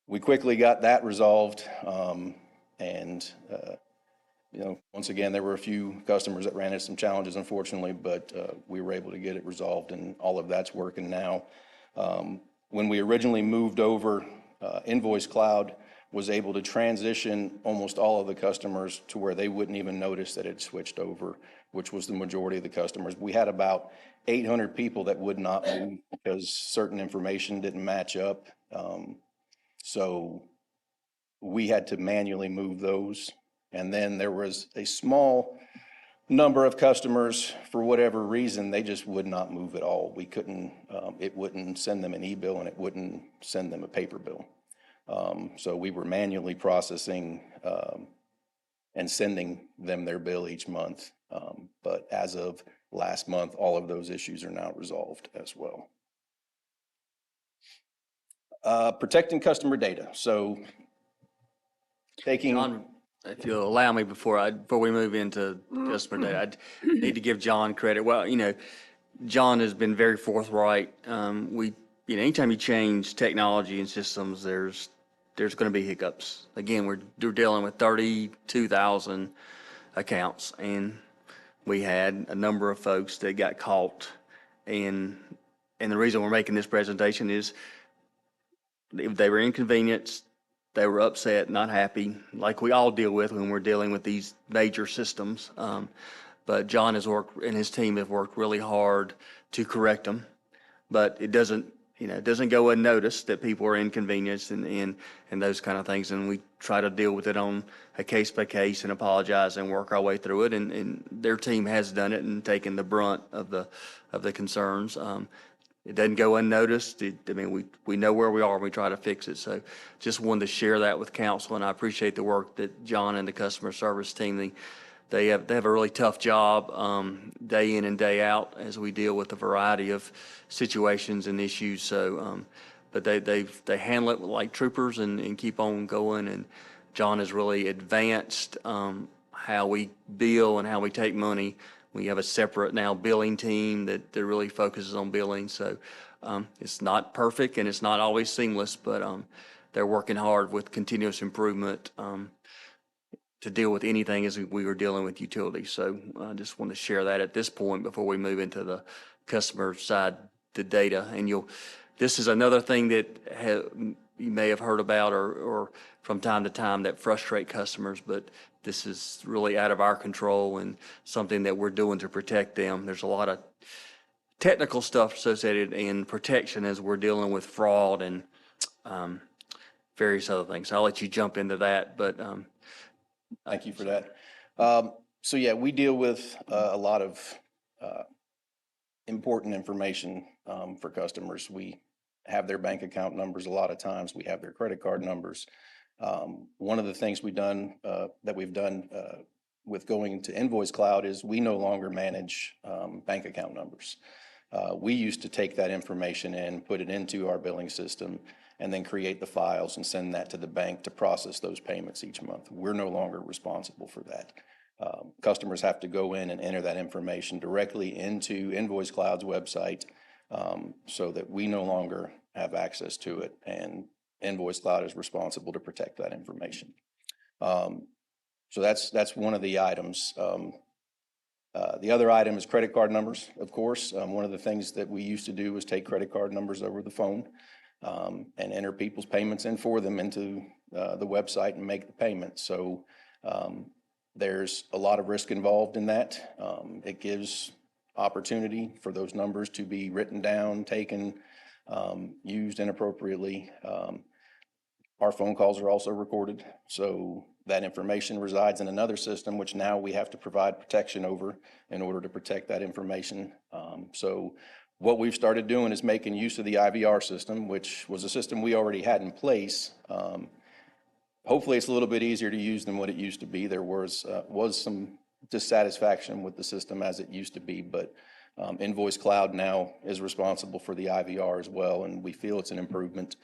Speaker 8: we quickly got that resolved. Once again, there were a few customers that ran into some challenges, unfortunately, but we were able to get it resolved, and all of that's working now. When we originally moved over, Invoice Cloud was able to transition almost all of the customers to where they wouldn't even notice that it switched over, which was the majority of the customers. We had about 800 people that would not move because certain information didn't match up. So we had to manually move those. And then there was a small number of customers, for whatever reason, they just would not move at all. We couldn't, it wouldn't send them an e-bill and it wouldn't send them a paper bill. So we were manually processing and sending them their bill each month. But as of last month, all of those issues are now resolved as well. Protecting customer data. So taking...
Speaker 5: John, if you'll allow me before we move into customer data, I need to give John credit. Well, John has been very forthright. Anytime you change technology and systems, there's going to be hiccups. Again, we're dealing with 32,000 accounts, and we had a number of folks that got caught. And the reason we're making this presentation is they were inconvenienced. They were upset, not happy, like we all deal with when we're dealing with these major systems. But John has worked, and his team have worked really hard to correct them. But it doesn't go unnoticed that people are inconvenienced and those kind of things. And we try to deal with it on a case by case and apologize and work our way through it. And their team has done it and taken the brunt of the concerns. It doesn't go unnoticed. We know where we are and we try to fix it. So just wanted to share that with council, and I appreciate the work that John and the customer service team, they have a really tough job day in and day out as we deal with a variety of situations and issues. So, but they handle it like troopers and keep on going. And John has really advanced how we bill and how we take money. We have a separate now billing team that really focuses on billing. So it's not perfect and it's not always seamless, but they're working hard with continuous improvement to deal with anything as we were dealing with utilities. So I just want to share that at this point before we move into the customer side, the data. And this is another thing that you may have heard about or from time to time that frustrate customers, but this is really out of our control and something that we're doing to protect them. There's a lot of technical stuff associated in protection as we're dealing with fraud and various other things. I'll let you jump into that, but
Speaker 8: Thank you for that. So yeah, we deal with a lot of important information for customers. We have their bank account numbers a lot of times. We have their credit card numbers. One of the things we've done with going to Invoice Cloud is we no longer manage bank account numbers. We used to take that information and put it into our billing system and then create the files and send that to the bank to process those payments each month. We're no longer responsible for that. Customers have to go in and enter that information directly into Invoice Cloud's website so that we no longer have access to it, and Invoice Cloud is responsible to protect that information. So that's one of the items. The other item is credit card numbers, of course. One of the things that we used to do was take credit card numbers over the phone. and enter people's payments in for them into the website and make the payment. So there's a lot of risk involved in that. It gives opportunity for those numbers to be written down, taken, used inappropriately. Our phone calls are also recorded, so that information resides in another system, which now we have to provide protection over in order to protect that information. So what we've started doing is making use of the IVR system, which was a system we already had in place. Hopefully, it's a little bit easier to use than what it used to be. There was some dissatisfaction with the system as it used to be, but Invoice Cloud now is responsible for the IVR as well, and we feel it's an improvement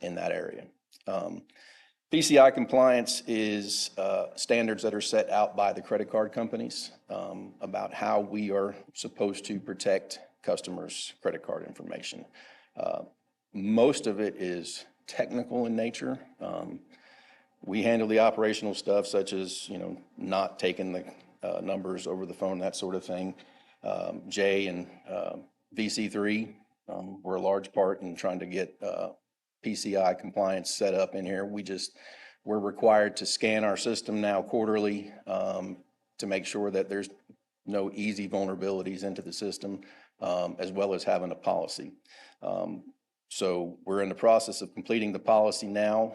Speaker 8: in that area. PCI compliance is standards that are set out by the credit card companies about how we are supposed to protect customers' credit card information. Most of it is technical in nature. We handle the operational stuff such as, not taking the numbers over the phone, that sort of thing. Jay and VC3 were a large part in trying to get PCI compliance set up in here. We're required to scan our system now quarterly to make sure that there's no easy vulnerabilities into the system, as well as having a policy. So we're in the process of completing the policy now.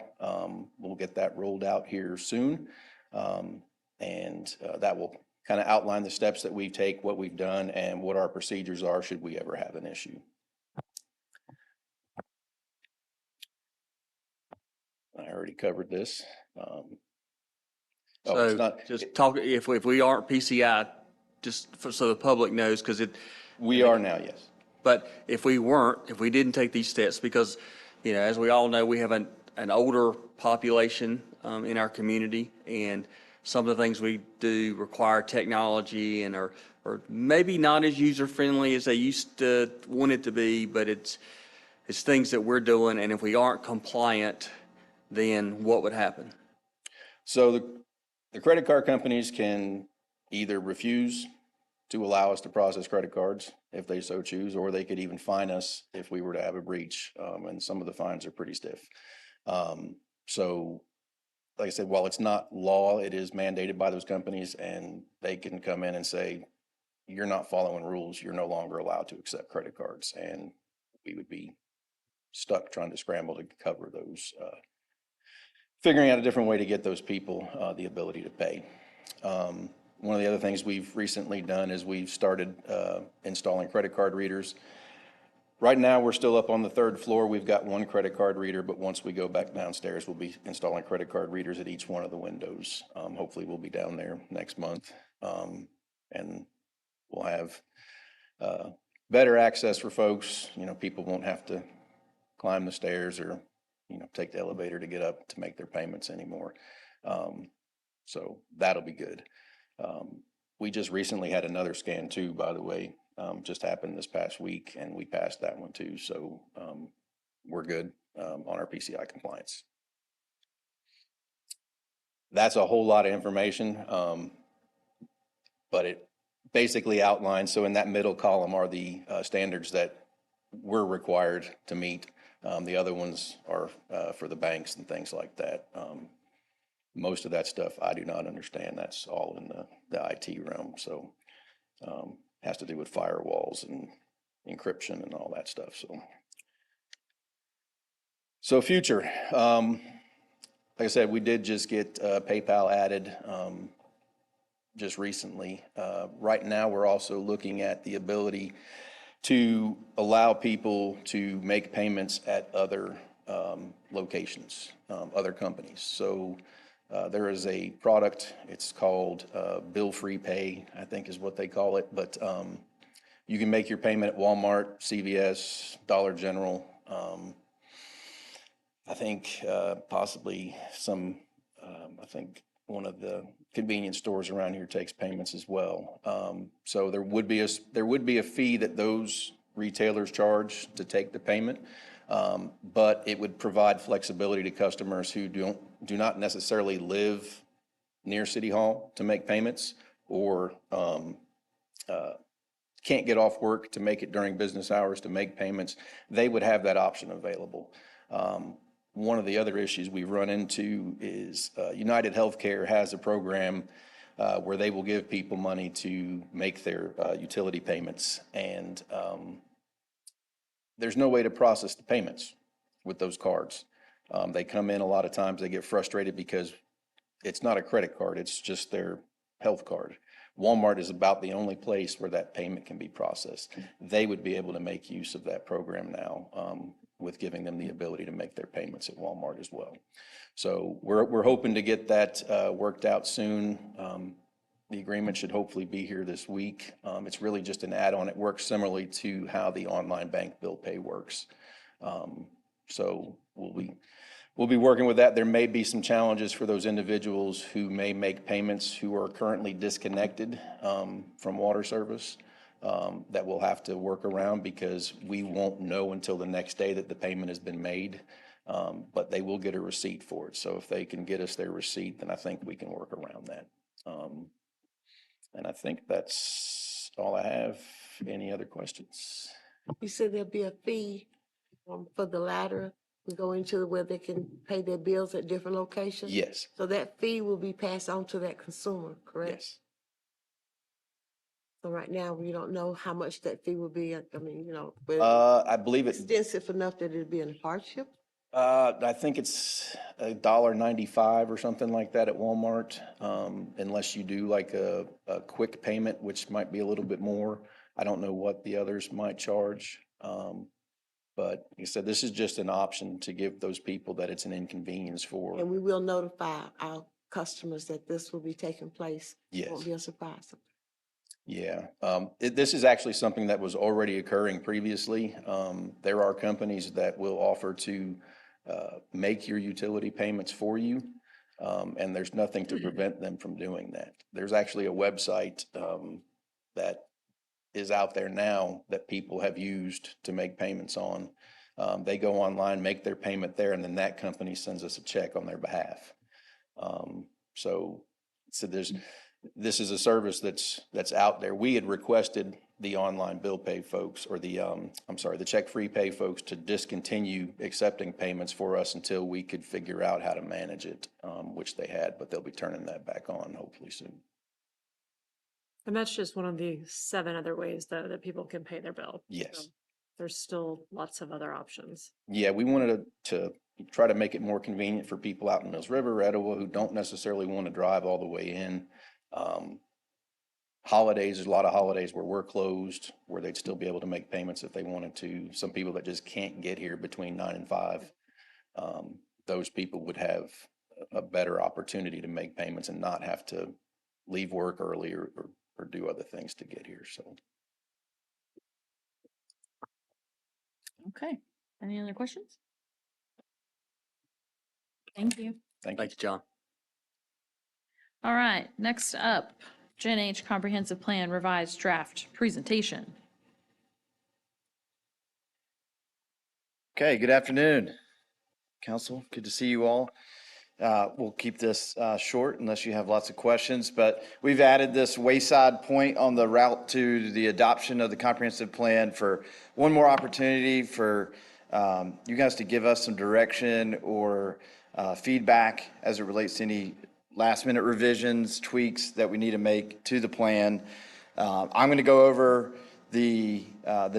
Speaker 8: We'll get that rolled out here soon. And that will kind of outline the steps that we take, what we've done, and what our procedures are should we ever have an issue. I already covered this.
Speaker 5: So just talk, if we aren't PCI, so the public knows, because
Speaker 8: we are now, yes.
Speaker 5: But if we weren't, if we didn't take these steps, because, as we all know, we have an older population in our community, and some of the things we do require technology and are maybe not as user-friendly as they used to want it to be, but it's things that we're doing, and if we aren't compliant, then what would happen?
Speaker 8: So the credit card companies can either refuse to allow us to process credit cards if they so choose, or they could even fine us if we were to have a breach, and some of the fines are pretty stiff. So like I said, while it's not law, it is mandated by those companies, and they can come in and say, you're not following rules, you're no longer allowed to accept credit cards, and we would be stuck trying to scramble to cover those, figuring out a different way to get those people the ability to pay. One of the other things we've recently done is we've started installing credit card readers. Right now, we're still up on the 3rd floor. We've got one credit card reader, but once we go back downstairs, we'll be installing credit card readers at each one of the windows. Hopefully, we'll be down there next month, and we'll have better access for folks. People won't have to climb the stairs or take the elevator to get up to make their payments anymore. So that'll be good. We just recently had another scan too, by the way, just happened this past week, and we passed that one too. So we're good on our PCI compliance. That's a whole lot of information, but it basically outlines. So in that middle column are the standards that we're required to meet. The other ones are for the banks and things like that. Most of that stuff I do not understand. That's all in the IT realm. So has to do with firewalls and encryption and all that stuff. So future, like I said, we did just get PayPal added just recently. Right now, we're also looking at the ability to allow people to make payments at other locations, other companies. So there is a product, it's called bill-free pay, I think is what they call it. But you can make your payment at Walmart, CVS, Dollar General. I think possibly I think one of the convenience stores around here takes payments as well. So there would be a fee that those retailers charge to take the payment. But it would provide flexibility to customers who do not necessarily live near City Hall to make payments, or can't get off work to make it during business hours to make payments, they would have that option available. One of the other issues we've run into is United Healthcare has a program where they will give people money to make their utility payments, and there's no way to process the payments with those cards. They come in a lot of times, they get frustrated because it's not a credit card, it's just their health card. Walmart is about the only place where that payment can be processed. They would be able to make use of that program now, with giving them the ability to make their payments at Walmart as well. So we're hoping to get that worked out soon. The agreement should hopefully be here this week. It's really just an add-on. It works similarly to how the online bank bill pay works. So we'll be working with that. There may be some challenges for those individuals who may make payments who are currently disconnected from water service that we'll have to work around, because we won't know until the next day that the payment has been made. But they will get a receipt for it. So if they can get us their receipt, then I think we can work around that. And I think that's all I have. Any other questions?
Speaker 2: You said there'll be a fee for the latter. We go into where they can pay their bills at different locations?
Speaker 8: Yes,
Speaker 2: So that fee will be passed on to that consumer, correct?
Speaker 8: yes.
Speaker 2: So right now, we don't know how much that fee will be. I mean, but
Speaker 8: I believe
Speaker 2: it's
Speaker 8: it's,
Speaker 2: extensive enough that it'd be a hardship.
Speaker 8: I think it's $1.95 or something like that at Walmart, unless you do like a quick payment, which might be a little bit more. I don't know what the others might charge. But like I said, this is just an option to give those people that it's an inconvenience for.
Speaker 2: And we will notify our customers that this will be taking place. It won't
Speaker 8: Yes.
Speaker 2: be a surprise.
Speaker 8: Yeah, this is actually something that was already occurring previously. There are companies that will offer to make your utility payments for you, and there's nothing to prevent them from doing that. There's actually a website that is out there now that people have used to make payments on. They go online, make their payment there, and then that company sends us a check on their behalf. So this is a service that's out there. We had requested the online bill pay folks, or the check-free pay folks, to discontinue accepting payments for us until we could figure out how to manage it, which they had, but they'll be turning that back on hopefully soon.
Speaker 4: And that's just one of the 7 other ways though that people can pay their bill.
Speaker 8: Yes.
Speaker 4: So there's still lots of other options.
Speaker 8: Yeah, we wanted to try to make it more convenient for people out in Mills River, Etowah, who don't necessarily want to drive all the way in. Holidays, there's a lot of holidays where we're closed, where they'd still be able to make payments if they wanted to. Some people that just can't get here between 9 and 5, those people would have a better opportunity to make payments and not have to leave work early or do other things to get here, so.
Speaker 1: Okay. Any other questions? Thank you.
Speaker 8: Thank you.
Speaker 5: Thank you, John.
Speaker 1: All right, next up, Gen H Comprehensive Plan Revised Draft Presentation.
Speaker 9: Okay, good afternoon, Council. Good to see you all. We'll keep this short unless you have lots of questions, but we've added this wayside point on the route to the adoption of the comprehensive plan for one more opportunity for you guys to give us some direction or feedback as it relates to any last-minute revisions, tweaks that we need to make to the plan. I'm going to go over the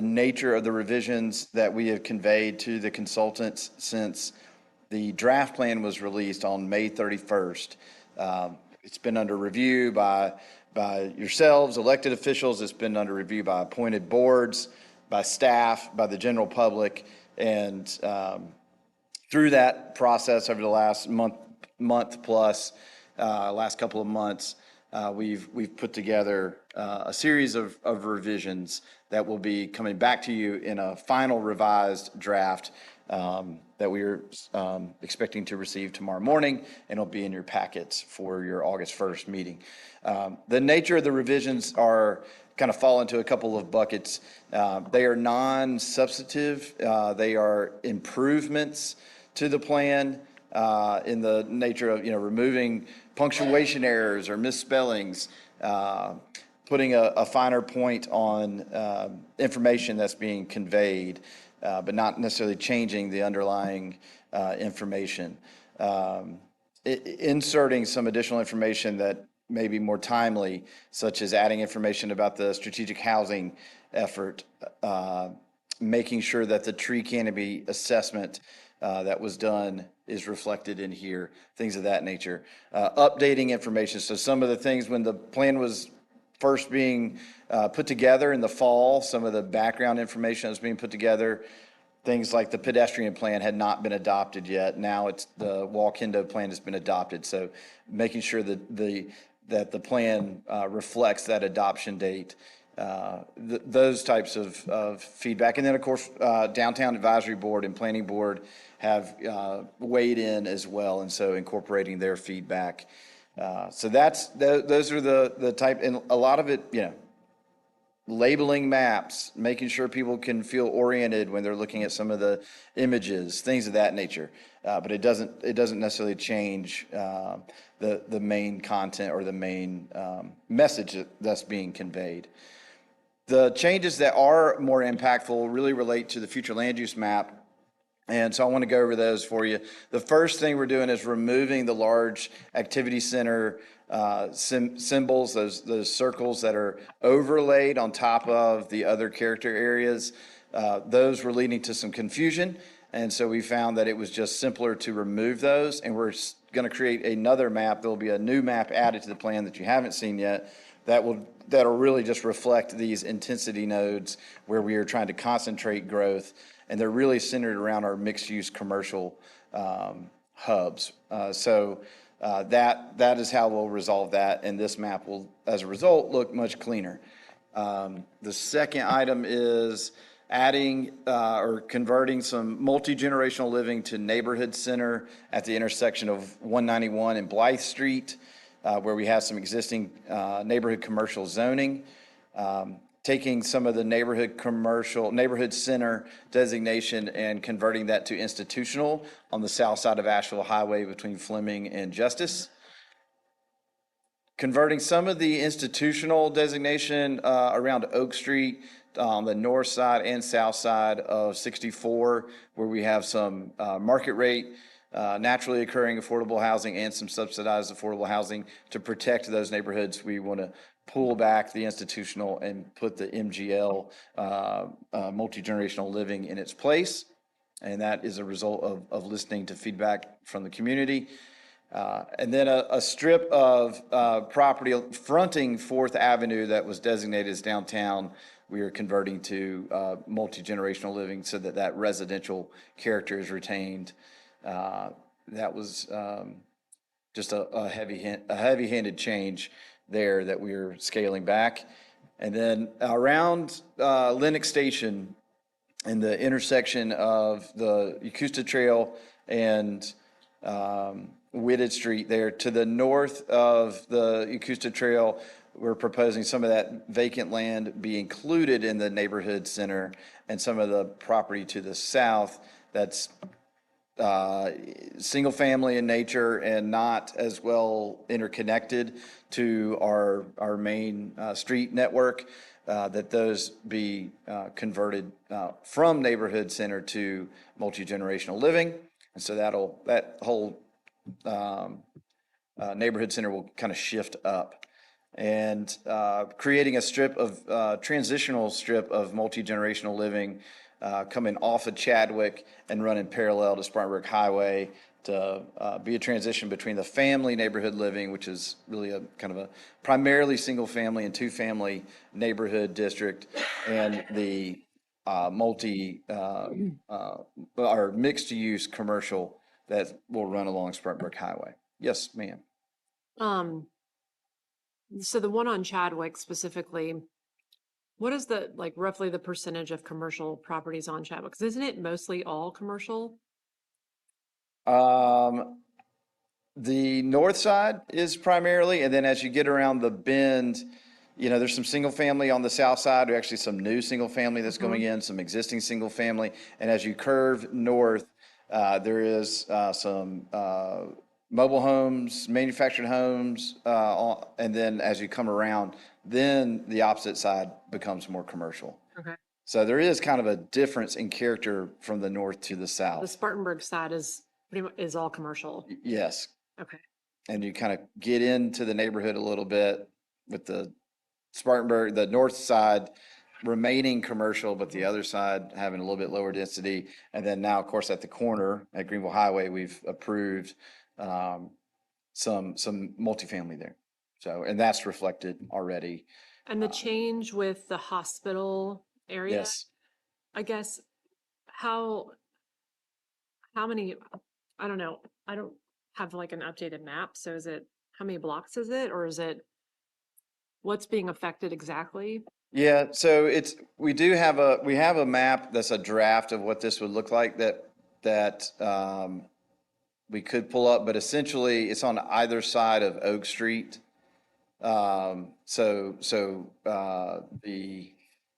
Speaker 9: nature of the revisions that we have conveyed to the consultants since the draft plan was released on May 31st. It's been under review by yourselves, elected officials. It's been under review by appointed boards, by staff, by the general public. And through that process over the last month plus, last couple of months, we've put together a series of revisions that will be coming back to you in a final revised draft that we are expecting to receive tomorrow morning, and it'll be in your packets for your August 1st meeting. The nature of the revisions are kind of fall into a couple of buckets. They are non-substantive. They are improvements to the plan in the nature of, removing punctuation errors or misspellings, putting a finer point on information that's being conveyed, but not necessarily changing the underlying information. Inserting some additional information that may be more timely, such as adding information about the strategic housing effort, making sure that the tree canopy assessment that was done is reflected in here, things of that nature. Updating information. So some of the things when the plan was first being put together in the fall, some of the background information that was being put together, things like the pedestrian plan had not been adopted yet. Now it's the walk-in plan has been adopted. So making sure that the plan reflects that adoption date. Those types of feedback. And then, of course, Downtown Advisory Board and Planning Board have weighed in as well, and so incorporating their feedback. So those are the type, and a lot of it, labeling maps, making sure people can feel oriented when they're looking at some of the images, things of that nature. But it doesn't necessarily change the main content or the main message that's being conveyed. The changes that are more impactful really relate to the future land use map. And so I want to go over those for you. The first thing we're doing is removing the large activity center symbols, those circles that are overlaid on top of the other character areas. Those were leading to some confusion. And so we found that it was just simpler to remove those. And we're going to create another map. There'll be a new map added to the plan that you haven't seen yet that'll really just reflect these intensity nodes where we are trying to concentrate growth. And they're really centered around our mixed-use commercial hubs. So that is how we'll resolve that, and this map will, as a result, look much cleaner. The second item is adding or converting some multi-generational living to neighborhood center at the intersection of 191 and Blythe Street, where we have some existing neighborhood commercial zoning. Taking some of the neighborhood center designation and converting that to institutional on the south side of Asheville Highway between Fleming and Justice. Converting some of the institutional designation around Oak Street on the north side and south side of 64, where we have some market rate, naturally occurring affordable housing and some subsidized affordable housing. To protect those neighborhoods, we want to pull back the institutional and put the MGL, multi-generational living, in its place. And that is a result of listening to feedback from the community. And then a strip of property fronting 4th Avenue that was designated as downtown, we are converting to multi-generational living so that residential character is retained. That was just a heavy-handed change there that we're scaling back. And then around Lenox Station in the intersection of the Yakusta Trail and Whitted Street there, to the north of the Yakusta Trail, we're proposing some of that vacant land be included in the neighborhood center, and some of the property to the south that's single family in nature and not as well interconnected to our main street network, that those be converted from neighborhood center to multi-generational living. And so that whole neighborhood center will kind of shift up. And creating a transitional strip of multi-generational living coming off of Chadwick and running parallel to Spartanburg Highway to be a transition between the family neighborhood living, which is really a kind of a primarily single family and two family neighborhood district, and the or mixed use commercial that will run along Spartanburg Highway. Yes, ma'am.
Speaker 4: So the one on Chadwick specifically, what is roughly the percentage of commercial properties on Chadwick? 'Cause isn't it mostly all commercial?
Speaker 9: The north side is primarily, and then as you get around the bend, there's some single family on the south side, or actually some new single family that's going in, some existing single family. And as you curve north, there is some mobile homes, manufactured homes, and then as you come around, then the opposite side becomes more commercial.
Speaker 4: Okay.
Speaker 9: So there is kind of a difference in character from the north to the
Speaker 4: The
Speaker 9: south.
Speaker 4: Spartanburg side is pretty much, is all commercial.
Speaker 9: Yes.
Speaker 4: Okay.
Speaker 9: And you kind of get into the neighborhood a little bit with the Spartanburg, the north side remaining commercial, but the other side having a little bit lower density. And then now, of course, at the corner at Greenville Highway, we've approved some multifamily there. So, and that's reflected already.
Speaker 4: And the change with the hospital area,
Speaker 9: Yes.
Speaker 4: I guess, how many, I don't know, I don't have like an updated map. So is it, how many blocks is it? Or is it, what's being affected exactly?
Speaker 9: Yeah, so we have a map that's a draft of what this would look like that we could pull up, but essentially it's on either side of Oak Street. The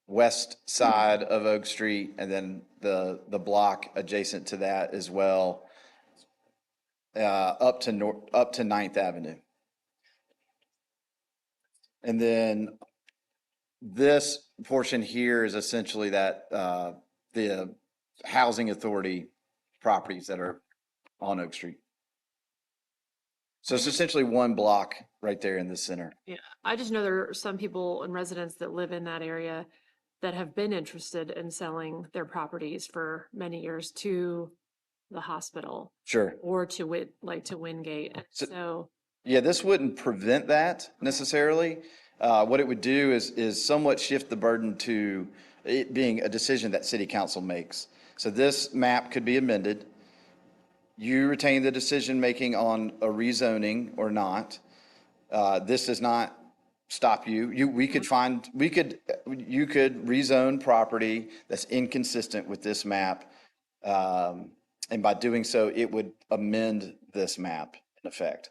Speaker 9: west side of Oak Street and then the block adjacent to that as well, up to Ninth Avenue. And then this portion here is essentially that, the housing authority properties that are on Oak Street. So it's essentially one block right there in the center.
Speaker 4: Yeah, I just know there are some people and residents that live in that area that have been interested in selling their properties for many years to the hospital
Speaker 9: Sure.
Speaker 4: or to to Wingate. And
Speaker 9: So-
Speaker 4: so,
Speaker 9: Yeah, this wouldn't prevent that necessarily. What it would do is somewhat shift the burden to it being a decision that city council makes. So this map could be amended. You retain the decision-making on a rezoning or not. This does not stop you. You could rezone property that's inconsistent with this map. And by doing so, it would amend this map in effect.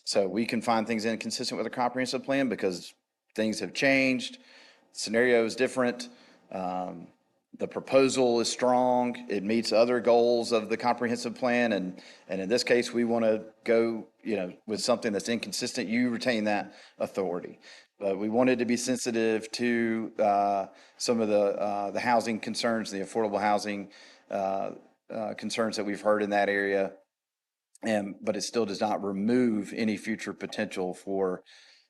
Speaker 9: So we can find things inconsistent with a comprehensive plan because things have changed, scenario is different. The proposal is strong, it meets other goals of the comprehensive plan, and in this case, we want to go, with something that's inconsistent, you retain that authority. But we wanted to be sensitive to some of the housing concerns, the affordable housing concerns that we've heard in that area. But it still does not remove any future potential for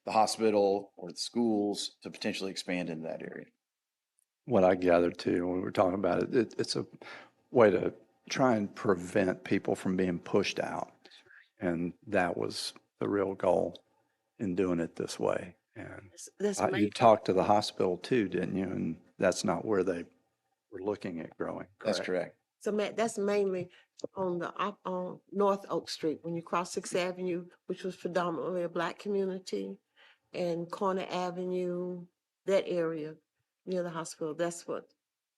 Speaker 9: the hospital or the schools to potentially expand into that area.
Speaker 6: What I gathered too, when we were talking about it, it's a way to try and prevent people from being pushed out. And that was the real goal in doing it this way. And
Speaker 2: That's
Speaker 6: you
Speaker 2: amazing.
Speaker 6: talked to the hospital too, didn't you? And that's not where they were looking at growing.
Speaker 9: That's correct.
Speaker 2: So Matt, that's mainly on North Oak Street, when you cross 6th Avenue, which was predominantly a Black community, and Corner Avenue, that area near the hospital, that's what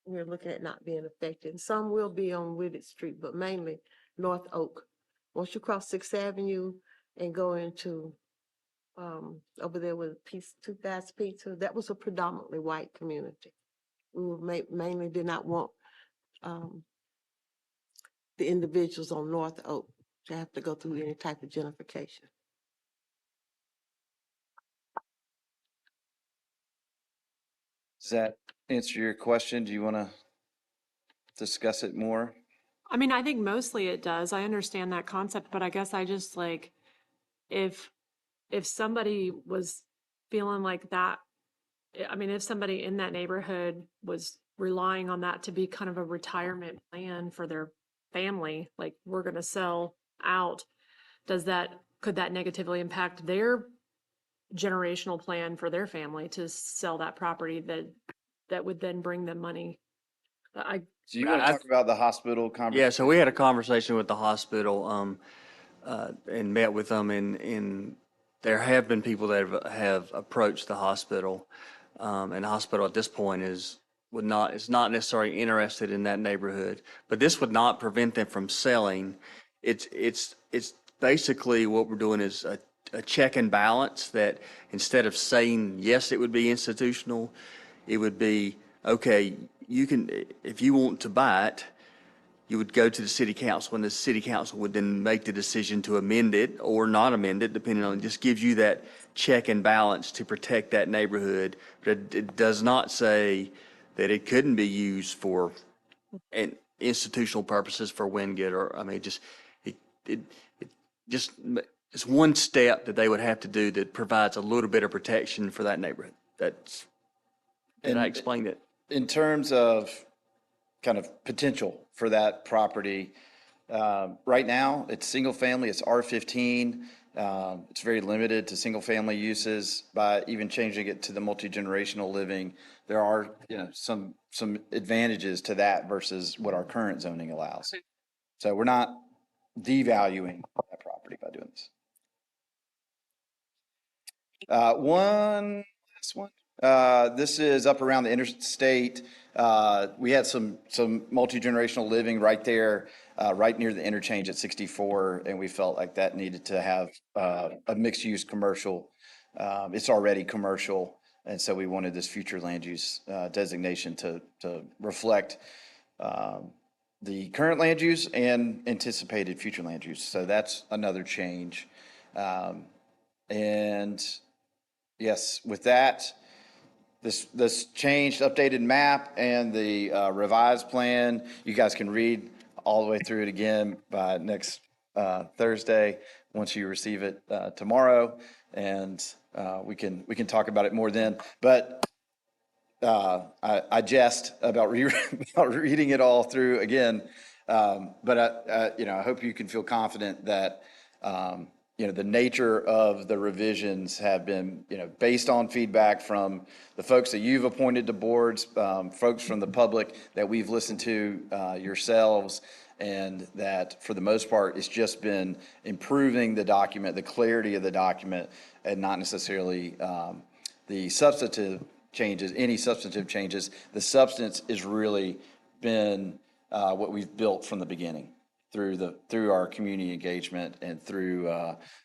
Speaker 2: we're looking at not being affected. And some will be on Whittier Street, but mainly North Oak. Once you cross 6th Avenue and go into over there with Two Fast Pizza, that was a predominantly white community. We were mainly did not want the individuals on North Oak to have to go through any type of gentrification.
Speaker 9: Does that answer your question? Do you want to discuss it more?
Speaker 4: I mean, I think mostly it does. I understand that concept, but I guess I just like, if somebody was feeling like that, I mean, if somebody in that neighborhood was relying on that to be kind of a retirement plan for their family, like we're going to sell out, could that negatively impact their generational plan for their family to sell that property that would then bring them money?
Speaker 9: So you want to talk about the hospital conversation?
Speaker 5: Yeah, so we had a conversation with the hospital, and met with them, and there have been people that have approached the hospital. And the hospital at this point is not necessarily interested in that neighborhood, but this would not prevent them from selling. It's basically what we're doing is a check and balance, that instead of saying, yes, it would be institutional, it would be, okay, you can, if you want to buy it, you would go to the city council, and the city council would then make the decision to amend it or not amend it, depending on, it just gives you that check and balance to protect that neighborhood. But it does not say that it couldn't be used for institutional purposes for Wingate, or, I mean, it just, it's one step that they would have to do that provides a little bit of protection for that neighborhood. Did I explain it?
Speaker 9: In terms of kind of potential for that property, right now, it's single family, it's R15. It's very limited to single family uses. By even changing it to the multi-generational living, there are, some advantages to that versus what our current zoning allows. So we're not devaluing that property by doing this. One last one. This is up around the interstate. We had some multi-generational living right there, right near the interchange at 64, and we felt like that needed to have a mixed-use commercial. It's already commercial, and so we wanted this future land use designation to reflect the current land use and anticipated future land use. So that's another change. And yes, with that, this changed, updated map and the revised plan, you guys can read all the way through it again by next Thursday, once you receive it tomorrow, and we can talk about it more then. But I jest about reading it all through again, but I hope you can feel confident that the nature of the revisions have been, based on feedback from the folks that you've appointed to boards, folks from the public that we've listened to yourselves, and that for the most part, it's just been improving the document, the clarity of the document, and not necessarily the substantive changes, any substantive changes. The substance has really been what we've built from the beginning, through our community engagement and through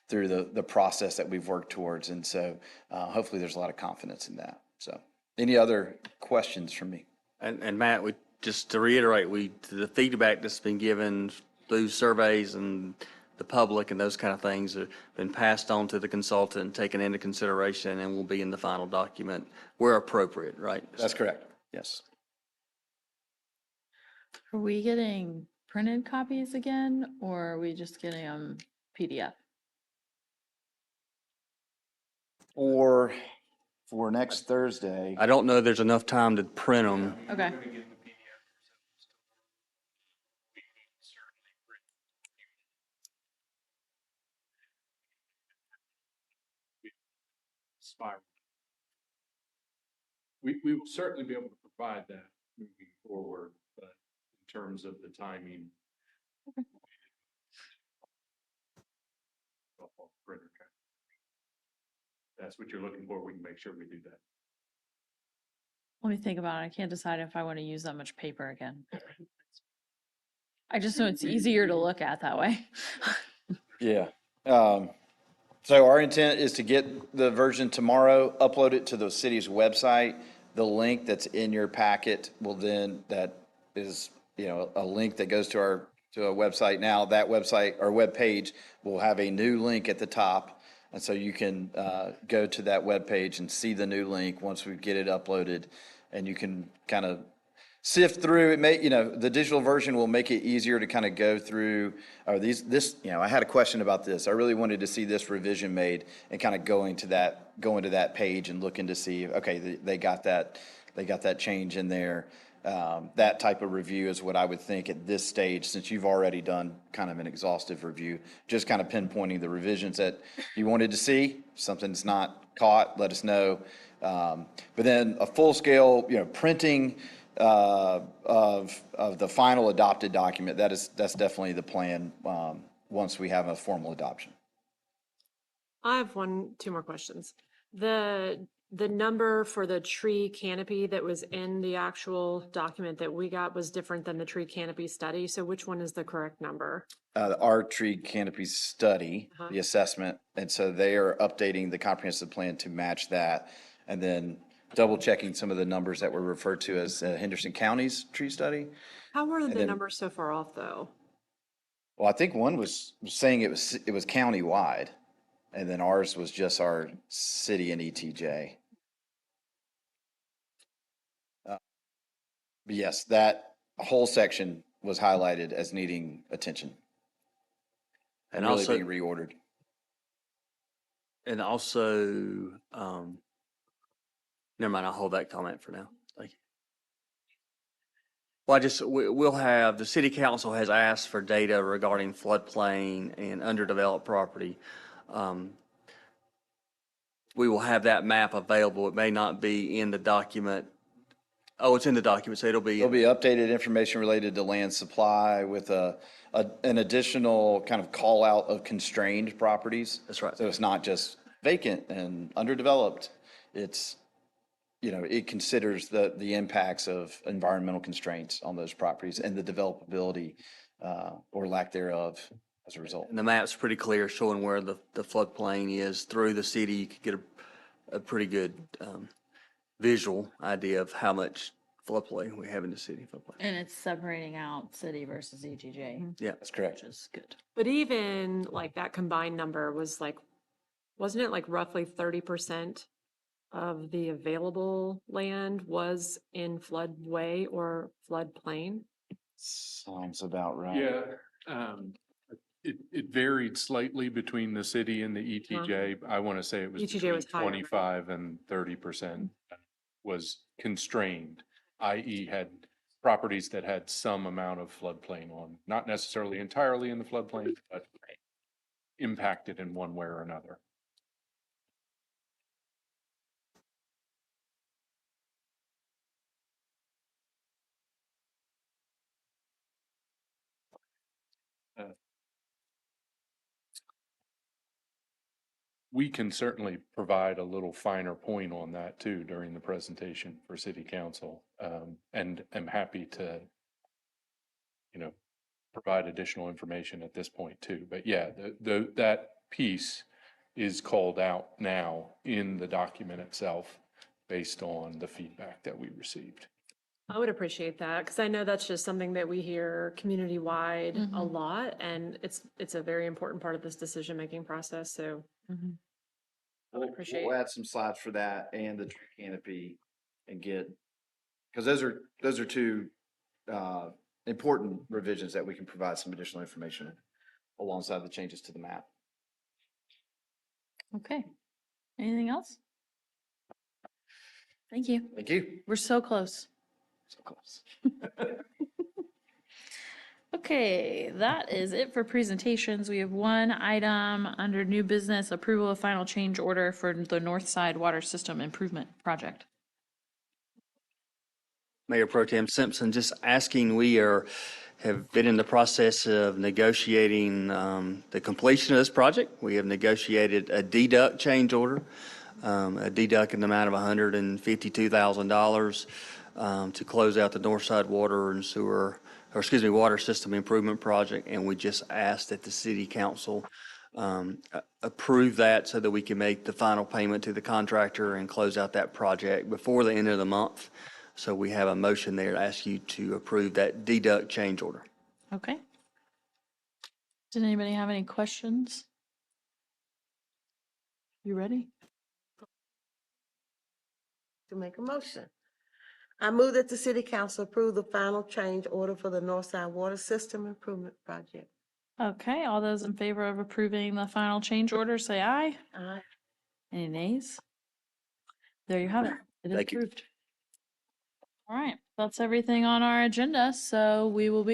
Speaker 9: the process that we've worked towards. And so hopefully there's a lot of confidence in that. So any other questions from me?
Speaker 5: And Matt, just to reiterate, the feedback that's been given through surveys and the public and those kind of things have been passed on to the consultant and taken into consideration, and will be in the final document where appropriate, right?
Speaker 9: That's correct. Yes.
Speaker 1: Are we getting printed copies again, or are we just getting them PDF?
Speaker 9: Or for next Thursday.
Speaker 5: I don't know there's enough time to print them.
Speaker 1: Okay.
Speaker 10: Spiral. We will certainly be able to provide that moving forward, but in terms of the timing. Printer. That's what you're looking for, we can make sure we do that.
Speaker 1: Let me think about it. I can't decide if I want to use that much paper again. I just know it's easier to look at that way.
Speaker 9: Yeah. So our intent is to get the version tomorrow, upload it to the city's website. The link that's in your packet will then, that is, a link that goes to a website. Now that website or web page will have a new link at the top. And so you can go to that web page and see the new link once we get it uploaded, and you can kind of sift through it. The digital version will make it easier to kind of go through, I had a question about this. I really wanted to see this revision made, and kind of go into that page and looking to see, okay, they got that change in there. That type of review is what I would think at this stage, since you've already done kind of an exhaustive review, just kind of pinpointing the revisions that you wanted to see. If something's not caught, let us know. But then a full-scale, printing of the final adopted document, that's definitely the plan once we have a formal adoption.
Speaker 4: I have two more questions. The number for the tree canopy that was in the actual document that we got was different than the tree canopy study. So which one is the correct number?
Speaker 9: Our tree canopy study, the assessment, and so they are updating the comprehensive plan to match that. And then double checking some of the numbers that were referred to as Henderson County's tree study.
Speaker 4: How were the
Speaker 9: then-
Speaker 4: numbers so far off, though?
Speaker 9: Well, I think one was saying it was countywide, and then ours was just our city and ETJ. But yes, that whole section was highlighted as needing attention and
Speaker 5: And
Speaker 9: really
Speaker 5: also,
Speaker 9: being reordered.
Speaker 5: and also, never mind, I'll hold that comment for now. Thank you. Well, we'll have, the city council has asked for data regarding floodplain and underdeveloped property. We will have that map available. It may not be in the document. Oh, it's in the document, so it'll be.
Speaker 9: There'll be updated information related to land supply with an additional kind of call out of constrained properties.
Speaker 5: That's right.
Speaker 9: So it's not just vacant and underdeveloped. It's, it considers the impacts of environmental constraints on those properties and the developability or lack thereof as a result.
Speaker 5: And the map's pretty clear, showing where the floodplain is through the city. You could get a pretty good visual idea of how much floodplain we have in the city.
Speaker 1: And it's separating out city versus ETJ,
Speaker 5: Yeah,
Speaker 9: That's correct.
Speaker 1: which is good.
Speaker 4: But even like that combined number was like, wasn't it like roughly 30% of the available land was in floodway or floodplain?
Speaker 9: Sounds about right.
Speaker 10: Yeah, it varied slightly between the city and the ETJ. I want to say it was
Speaker 4: ETJ
Speaker 10: between
Speaker 4: was higher, right?
Speaker 10: 25 and 30% was constrained, i.e. had properties that had some amount of floodplain on, not necessarily entirely in the floodplain, but impacted in one way or another. We can certainly provide a little finer point on that too during the presentation for city council. And I'm happy to, provide additional information at this point too. But yeah, that piece is called out now in the document itself based on the feedback that we received.
Speaker 4: I would appreciate that because I know that's just something that we hear community-wide a lot, and it's a very important part of this decision-making process, so. I would appreciate.
Speaker 9: We'll add some slides for that and the tree canopy and because those are two important revisions that we can provide some additional information alongside the changes to the map.
Speaker 1: Okay. Anything else? Thank you.
Speaker 9: Thank you.
Speaker 1: We're so close.
Speaker 9: So close.
Speaker 1: Okay, that is it for presentations. We have one item under new business, approval of final change order for the North Side Water System Improvement Project.
Speaker 5: Mayor Pro Tem Simpson, just asking, have been in the process of negotiating the completion of this project. We have negotiated a deduct change order, a deduct in the amount of $152,000 to close out the North Side Water and Sewer, Water System Improvement Project, and we just asked that the city council approve that so that we can make the final payment to the contractor and close out that project before the end of the month. So we have a motion there to ask you to approve that deduct change order.
Speaker 1: Okay. Did anybody have any questions? You ready?
Speaker 2: To make a motion. I move that the city council approve the final change order for the Northside Water System Improvement Project.
Speaker 1: Okay, all those in favor of approving the final change order, say aye.
Speaker 2: Aye.
Speaker 1: Any nays? There you have it. It is
Speaker 5: Thank you.
Speaker 1: approved. All right, that's everything on our agenda, so we will be